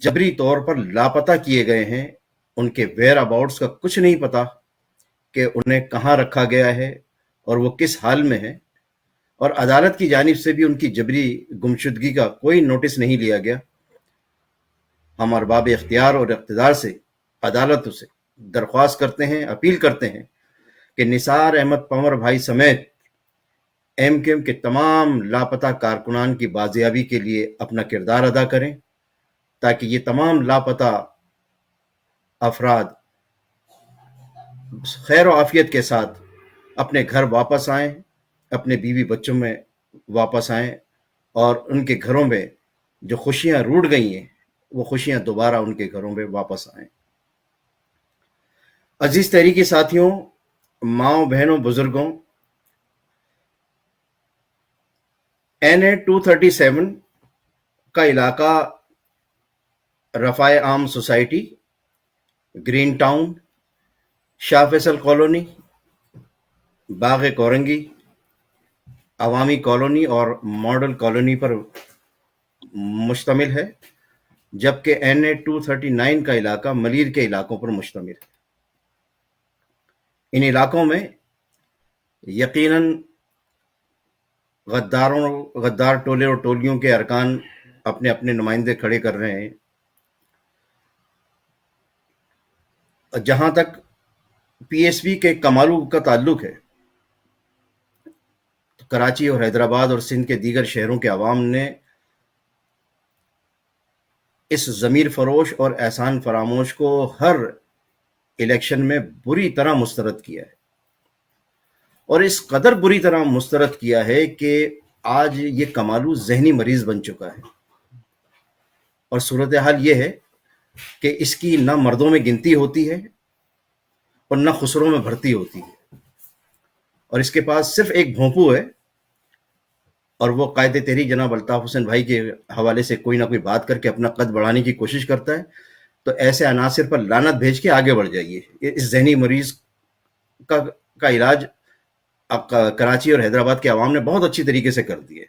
جبری طور پر لاپتہ کیے گئے ہیں۔ ان کے ویئر اباؤٹس کا کچھ نہیں پتا کہ انہیں کہاں رکھا گیا ہے اور وہ کس حال میں ہے، اور عدالت کی جانب سے بھی ان کی جبری گمشدگی کا کوئی نوٹس نہیں لیا گیا۔ ہم ارباب اختیار اور اقتدار سے عدالتوں سے درخواست کرتے ہیں، اپیل کرتے ہیں کہ نثار احمد پنور بھائی سمیت ایم کیو ایم کے تمام لاپتہ کارکنان کی بازیابی کے لیے اپنا کردار ادا کریں، تاکہ یہ تمام لاپتہ افراد خیر و عافیت کے ساتھ اپنے گھر واپس آئیں، اپنے بیوی بچوں میں واپس آئیں، اور ان کے گھروں میں جو خوشیاں روٹ گئی ہیں وہ خوشیاں دوبارہ ان کے گھروں میں واپس آئیں۔ عزیز تحریکی ساتھیوں، ماؤں بہنوں، بزرگوں، NA 237 کا علاقہ رفاع عام سوسائٹی، گرین ٹاؤن، شاہ فیصل کالونی، باغ کورنگی، عوامی کالونی اور ماڈل کالونی پر مشتمل ہے، جبکہ NA 239 کا علاقہ ملیر کے علاقوں پر مشتمل ہے۔ ان علاقوں میں یقیناً غدار ٹولے اور ٹولیوں کے ارکان اپنے اپنے نمائندے کھڑے کر رہے ہیں۔ جہاں تک PSP کے کمالو کا تعلق ہے، تو کراچی اور حیدرآباد اور سندھ کے دیگر شہروں کے عوام نے اس ضمیر فروش اور احسان فراموش کو ہر الیکشن میں بری طرح مسترد کیا ہے، اور اس قدر بری طرح مسترد کیا ہے کہ آج یہ کمالو ذہنی مریض بن چکا ہے، اور صورتحال یہ ہے کہ اس کی نہ مردوں میں گنتی ہوتی ہے اور نہ خسروں میں بھرتی ہوتی ہے، اور اس کے پاس صرف ایک بھونپو ہے، اور وہ قائد تحریک جناب الطاف حسین بھائی کے حوالے سے کوئی نہ کوئی بات کر کے اپنا قد بڑھانے کی کوشش کرتا ہے۔ تو ایسے عناصر پر لعنت بھیج کے آگے بڑھ جائیے۔ اس ذہنی مریض کا علاج کراچی اور حیدرآباد کے عوام نے بہت اچھی طریقے سے کر دیا ہے۔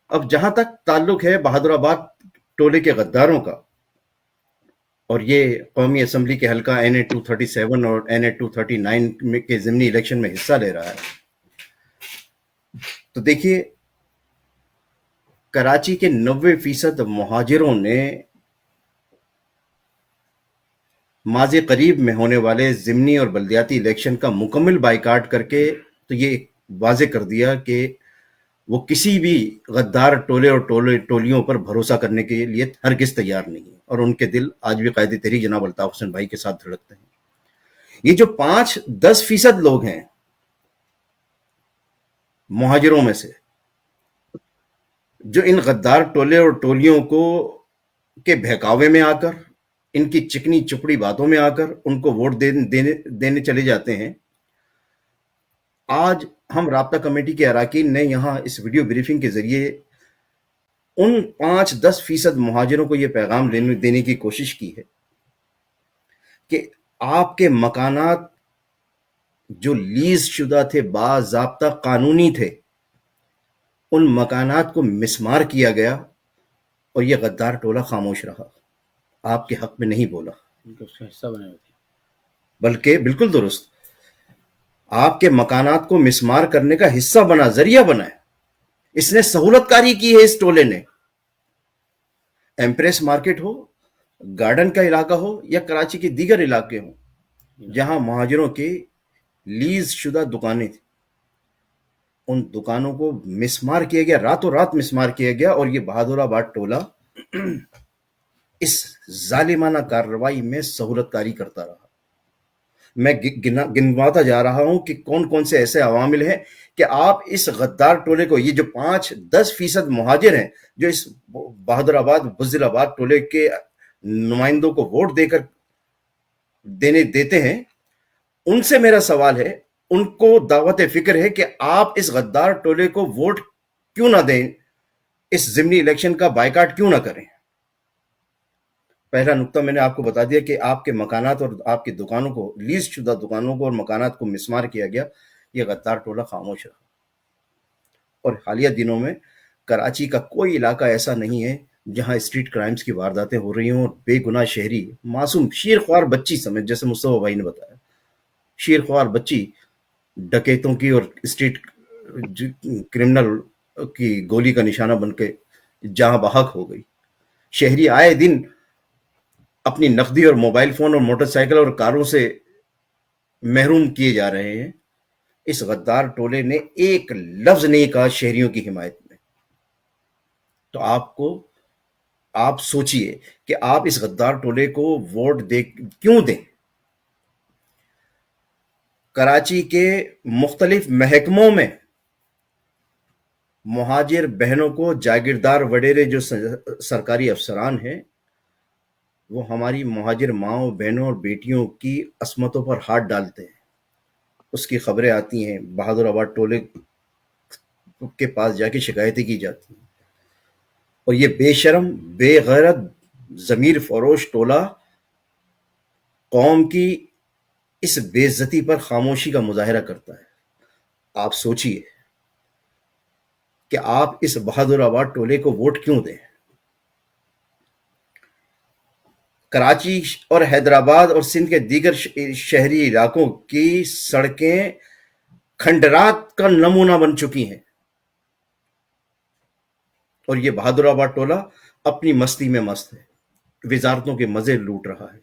اب جہاں تک تعلق ہے بہادر آباد ٹولے کے غداروں کا، اور یہ قومی اسمبلی کے حلقہ NA 237 اور NA 239 کے ضمنی الیکشن میں حصہ لے رہا ہے، تو دیکھیے کراچی کے 90% مہاجروں نے ماضی قریب میں ہونے والے ضمنی اور بلدیاتی الیکشن کا مکمل بائیکاٹ کر کے تو یہ واضح کر دیا کہ وہ کسی بھی غدار ٹولے اور ٹولیوں پر بھروسہ کرنے کے لیے ہرگز تیار نہیں، اور ان کے دل آج بھی قائد تحریک جناب الطاف حسین بھائی کے ساتھ دھڑکتے ہیں۔ یہ جو 5-10% لوگ ہیں مہاجروں میں سے، جو ان غدار ٹولے اور ٹولیوں کے بہکاوے میں آ کر، ان کی چکنی چپڑی باتوں میں آ کر ان کو ووٹ دینے چلے جاتے ہیں، آج ہم رابطہ کمیٹی کے اراکین نے یہاں اس ویڈیو بریفنگ کے ذریعے ان 5-10% مہاجروں کو یہ پیغام دینے کی کوشش کی ہے کہ آپ کے مکانات جو لیز شدہ تھے، باضابطہ قانونی تھے، ان مکانات کو مسمار کیا گیا، اور یہ غدار ٹولہ خاموش رہا، آپ کے حق میں نہیں بولا، اس کا حصہ بنے ہوئے تھے۔ بلکہ بالکل درست، آپ کے مکانات کو مسمار کرنے کا حصہ بنا، ذریعہ بنا ہے۔ اس نے سہولت کاری کی ہے، اس ٹولے نے، ایمپریس مارکیٹ ہو، گارڈن کا علاقہ ہو، یا کراچی کے دیگر علاقے ہوں جہاں مہاجروں کی لیز شدہ دکانیں تھیں، ان دکانوں کو مسمار کیا گیا، راتوں رات مسمار کیا گیا، اور یہ بہادر آباد ٹولہ اس ظالمانہ کارروائی میں سہولت کاری کرتا رہا۔ میں گنواتا جا رہا ہوں کہ کون کون سے ایسے عوامل ہیں کہ آپ اس غدار ٹولے کو، یہ جو 5-10% مہاجر ہیں جو اس بہادر آباد بزدل آباد ٹولے کے نمائندوں کو ووٹ دیتے ہیں، ان سے میرا سوال ہے، ان کو دعوت فکر ہے کہ آپ اس غدار ٹولے کو ووٹ کیوں نہ دیں، اس ضمنی الیکشن کا بائیکاٹ کیوں نہ کریں؟ پہلا نقطہ میں نے آپ کو بتا دیا کہ آپ کے مکانات اور آپ کی دکانوں کو، لیز شدہ دکانوں کو اور مکانات کو مسمار کیا گیا، یہ غدار ٹولہ خاموش رہا۔ اور حالیہ دنوں میں کراچی کا کوئی علاقہ ایسا نہیں ہے جہاں اسٹریٹ کرائمز کی وارداتیں ہو رہی ہوں، اور بے گناہ شہری، معصوم شیرخوار بچی سمیت، جیسے مصطفیٰ بھائی نے بتایا، شیرخوار بچی ڈکیتوں کی اور اسٹریٹ کرمنل کی گولی کا نشانہ بن کے جہاں بحق ہو گئی۔ شہری آئے دن اپنی نقدی اور موبائل فون اور موٹر سائیکل اور کاروں سے محروم کیے جا رہے ہیں، اس غدار ٹولے نے ایک لفظ نہیں کہا شہریوں کی حمایت میں. تو آپ سوچئے کہ آپ اس غدار ٹولے کو ووٹ کیوں دیں؟ کراچی کے مختلف محکموں میں مہاجر بہنوں کو جاگیردار وڈیرے جو سرکاری افسران ہیں وہ ہماری مہاجر ماؤں بہنوں اور بیٹیوں کی عصمتوں پر ہاتھ ڈالتے ہیں. اس کی خبریں آتی ہیں، بہادر آباد ٹولے کے پاس جا کے شکایتیں کی جاتی ہیں، اور یہ بے شرم بے غیرت ضمیر فروش ٹولہ قوم کی اس بے عزتی پر خاموشی کا مظاہرہ کرتا ہے. آپ سوچئے کہ آپ اس بہادر آباد ٹولے کو ووٹ کیوں دیں؟ کراچی اور حیدرآباد اور سندھ کے دیگر شہری علاقوں کی سڑکیں کھنڈرات کا نمونہ بن چکی ہیں، اور یہ بہادر آباد ٹولہ اپنی مستی میں مست ہے، وزارتوں کے مزے لوٹ رہا ہے.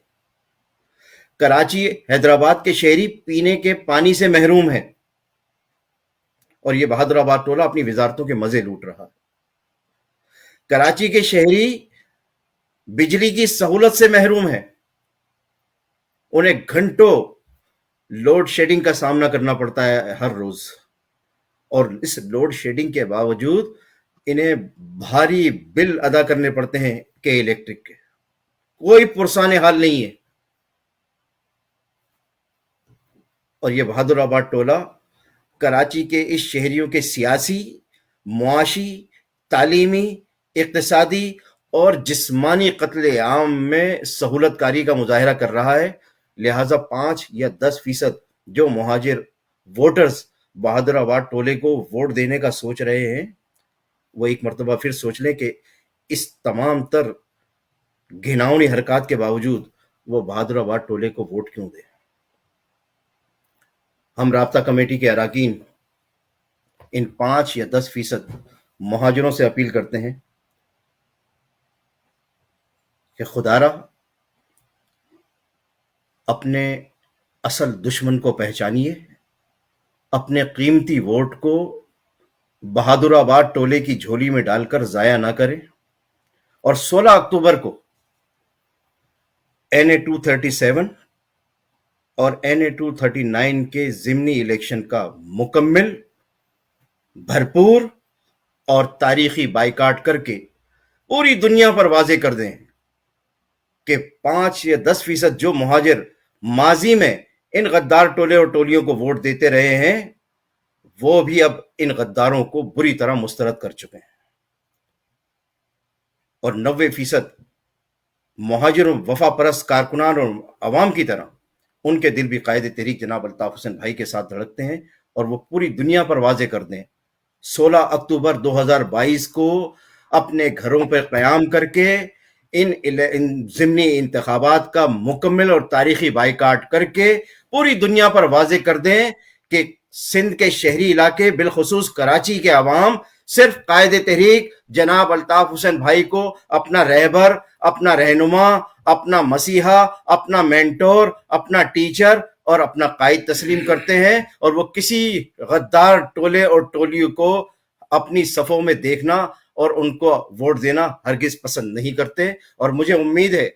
کراچی حیدرآباد کے شہری پینے کے پانی سے محروم ہیں، اور یہ بہادر آباد ٹولہ اپنی وزارتوں کے مزے لوٹ رہا ہے. کراچی کے شہری بجلی کی سہولت سے محروم ہیں، انہیں گھنٹوں لوڈ شیڈنگ کا سامنا کرنا پڑتا ہے ہر روز، اور اس لوڈ شیڈنگ کے باوجود انہیں بھاری بل ادا کرنے پڑتے ہیں کہ الیکٹرک کے. کوئی پرسان حال نہیں ہے. اور یہ بہادر آباد ٹولہ کراچی کے اس شہریوں کے سیاسی، معاشی، تعلیمی، اقتصادی اور جسمانی قتل عام میں سہولت کاری کا مظاہرہ کر رہا ہے. لہٰذا 5 یا 10% جو مہاجر ووٹرز بہادر آباد ٹولے کو ووٹ دینے کا سوچ رہے ہیں، وہ ایک مرتبہ پھر سوچ لیں کہ اس تمام تر گھناؤنی حرکات کے باوجود وہ بہادر آباد ٹولے کو ووٹ کیوں دیں. ہم رابطہ کمیٹی کے اراکین ان 5 یا 10% مہاجروں سے اپیل کرتے ہیں کہ خدا را اپنے اصل دشمن کو پہچانیے، اپنے قیمتی ووٹ کو بہادر آباد ٹولے کی جھولی میں ڈال کر ضائع نہ کریں، اور 16 اکتوبر کو NA 237 اور NA 239 کے ضمنی الیکشن کا مکمل، بھرپور اور تاریخی بائیکاٹ کر کے پوری دنیا پر واضح کر دیں کہ 5 یا 10% جو مہاجر ماضی میں ان غدار ٹولے اور ٹولیوں کو ووٹ دیتے رہے ہیں، وہ بھی اب ان غداروں کو بری طرح مسترد کر چکے ہیں، اور 90% مہاجروں، وفا پرست کارکنان اور عوام کی طرح ان کے دل بھی قائد تحریک جناب الطاف حسین بھائی کے ساتھ دھڑکتے ہیں، اور وہ پوری دنیا پر واضح کر دیں 16 اکتوبر 2022 کو اپنے گھروں پر قیام کر کے ان ضمنی انتخابات کا مکمل اور تاریخی بائیکاٹ کر کے پوری دنیا پر واضح کر دیں کہ سندھ کے شہری علاقے بالخصوص کراچی کے عوام صرف قائد تحریک جناب الطاف حسین بھائی کو اپنا رہبر، اپنا رہنما، اپنا مسیحا، اپنا مینٹور، اپنا ٹیچر اور اپنا قائد تسلیم کرتے ہیں، اور وہ کسی غدار ٹولے اور ٹولیوں کو اپنی صفوں میں دیکھنا اور ان کو ووٹ دینا ہرگز پسند نہیں کرتے. اور مجھے امید ہے،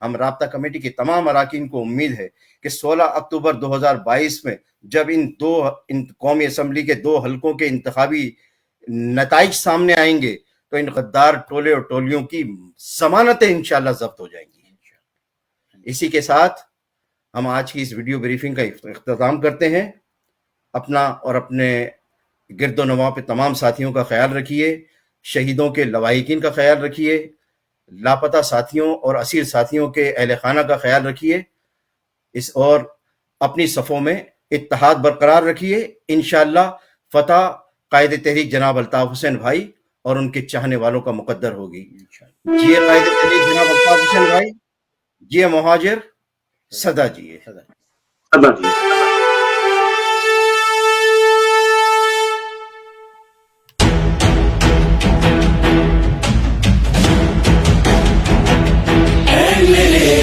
ہم رابطہ کمیٹی کے تمام اراکین کو امید ہے کہ 16 اکتوبر 2022 میں جب ان قومی اسمبلی کے 2 حلقوں کے انتخابی نتائج سامنے آئیں گے تو ان غدار ٹولے اور ٹولیوں کی ضمانتیں انشاءاللہ ضبط ہو جائیں گی. اسی کے ساتھ ہم آج کی اس ویڈیو بریفنگ کا اختتام کرتے ہیں. اپنا اور اپنے گرد و نواح پہ تمام ساتھیوں کا خیال رکھیے، شہیدوں کے لواحقین کا خیال رکھیے، لاپتہ ساتھیوں اور اسیر ساتھیوں کے اہل خانہ کا خیال رکھیے، اور اپنی صفوں میں اتحاد برقرار رکھیے. انشاءاللہ فتح قائد تحریک جناب الطاف حسین بھائی اور ان کے چاہنے والوں کا مقدر ہوگی. جیے قائد تحریک جناب الطاف حسین بھائی، جیے مہاجر، سدا جیے. اے میرے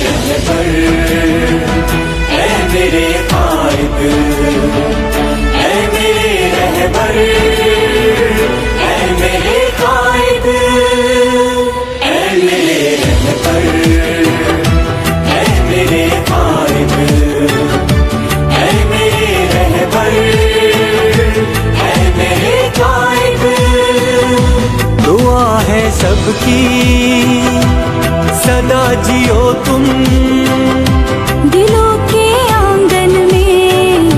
سب کی سدا جیو تم دلوں کے آنگن میں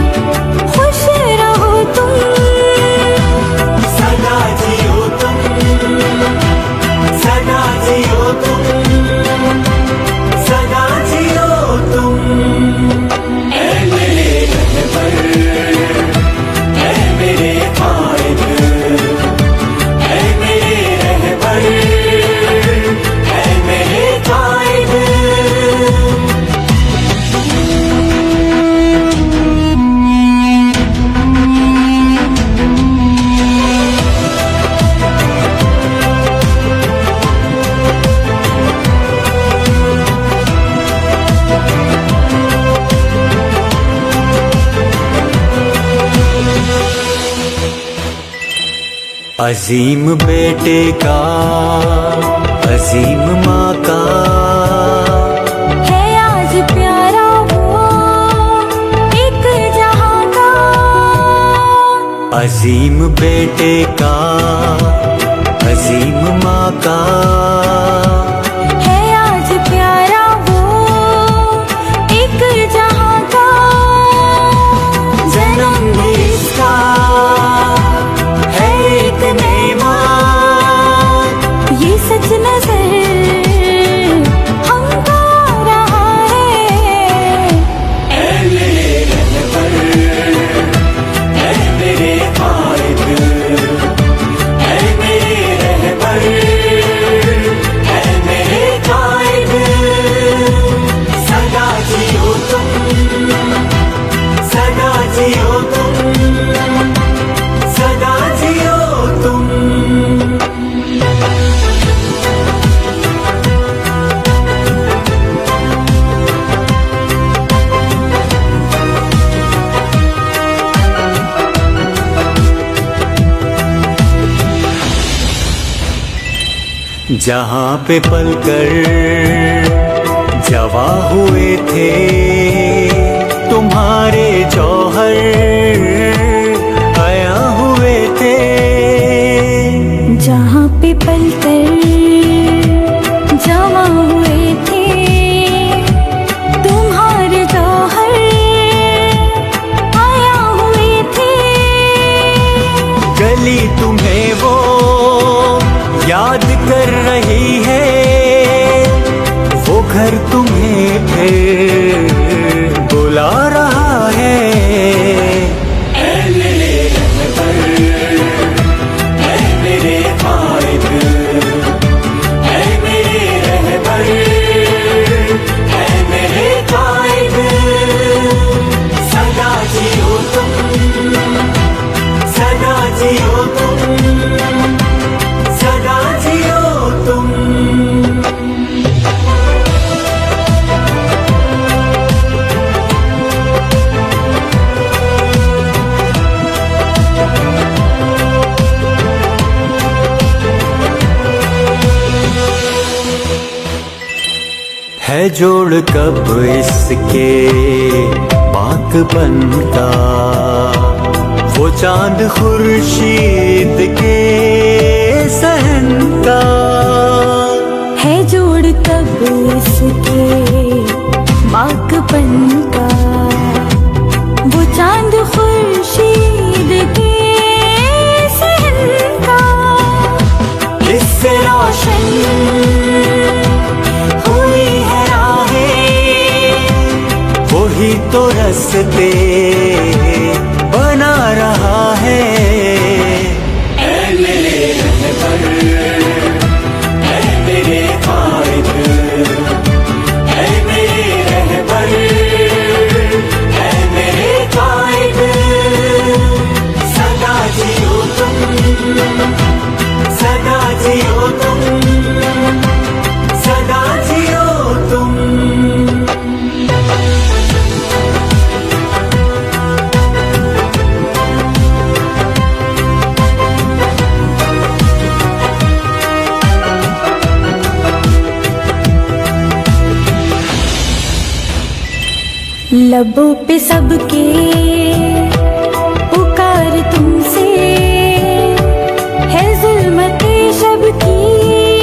خوش رہو تم سدا جیو تم سدا جیو تم سدا جیو تم اے میرے رہبر اے میرے قائد اے میرے رہبر اے میرے قائد عظیم بیٹے کا عظیم ماں کا ہے آج پیارا وہ ایک جہاں کا عظیم بیٹے کا عظیم ماں کا ہے آج پیارا وہ ایک جہاں کا جنم بھی اس کا ہے ایک نعمت یہ سچ نظر ہم کو آ رہا ہے اے میرے رہبر اے میرے قائد اے میرے رہبر اے میرے قائد سدا جیو تم سدا جیو تم سدا جیو تم جہاں پہ پل کر جواں ہوئے تھے تمہارے جوہر آیا ہوئے تھے جہاں پہ پل کر جمع ہوئے تھے تمہارے جوہر آیا ہوئے تھے گلی تمہیں وہ یاد کر رہی ہے وہ گھر تمہیں پھر بلا رہا ہے اے میرے رہبر اے میرے قائد اے میرے رہبر اے میرے قائد سدا جیو تم سدا جیو تم سدا جیو تم ہے جوڑ کب اس کے پاک بن کا وہ چاند خورشید کے صحن کا ہے جوڑ کب اس کے باغ پن کا وہ چاند خورشید کے صحن کا اس سے روشن ہوئی ہے راہیں وہی تو رستے بنا رہا ہے اے میرے رہبر اے میرے قائد اے میرے رہبر اے میرے قائد سدا جیو تم سدا جیو تم سدا جیو تم لبوں پہ سب کے پکار تم سے ہے ظلمت شب کی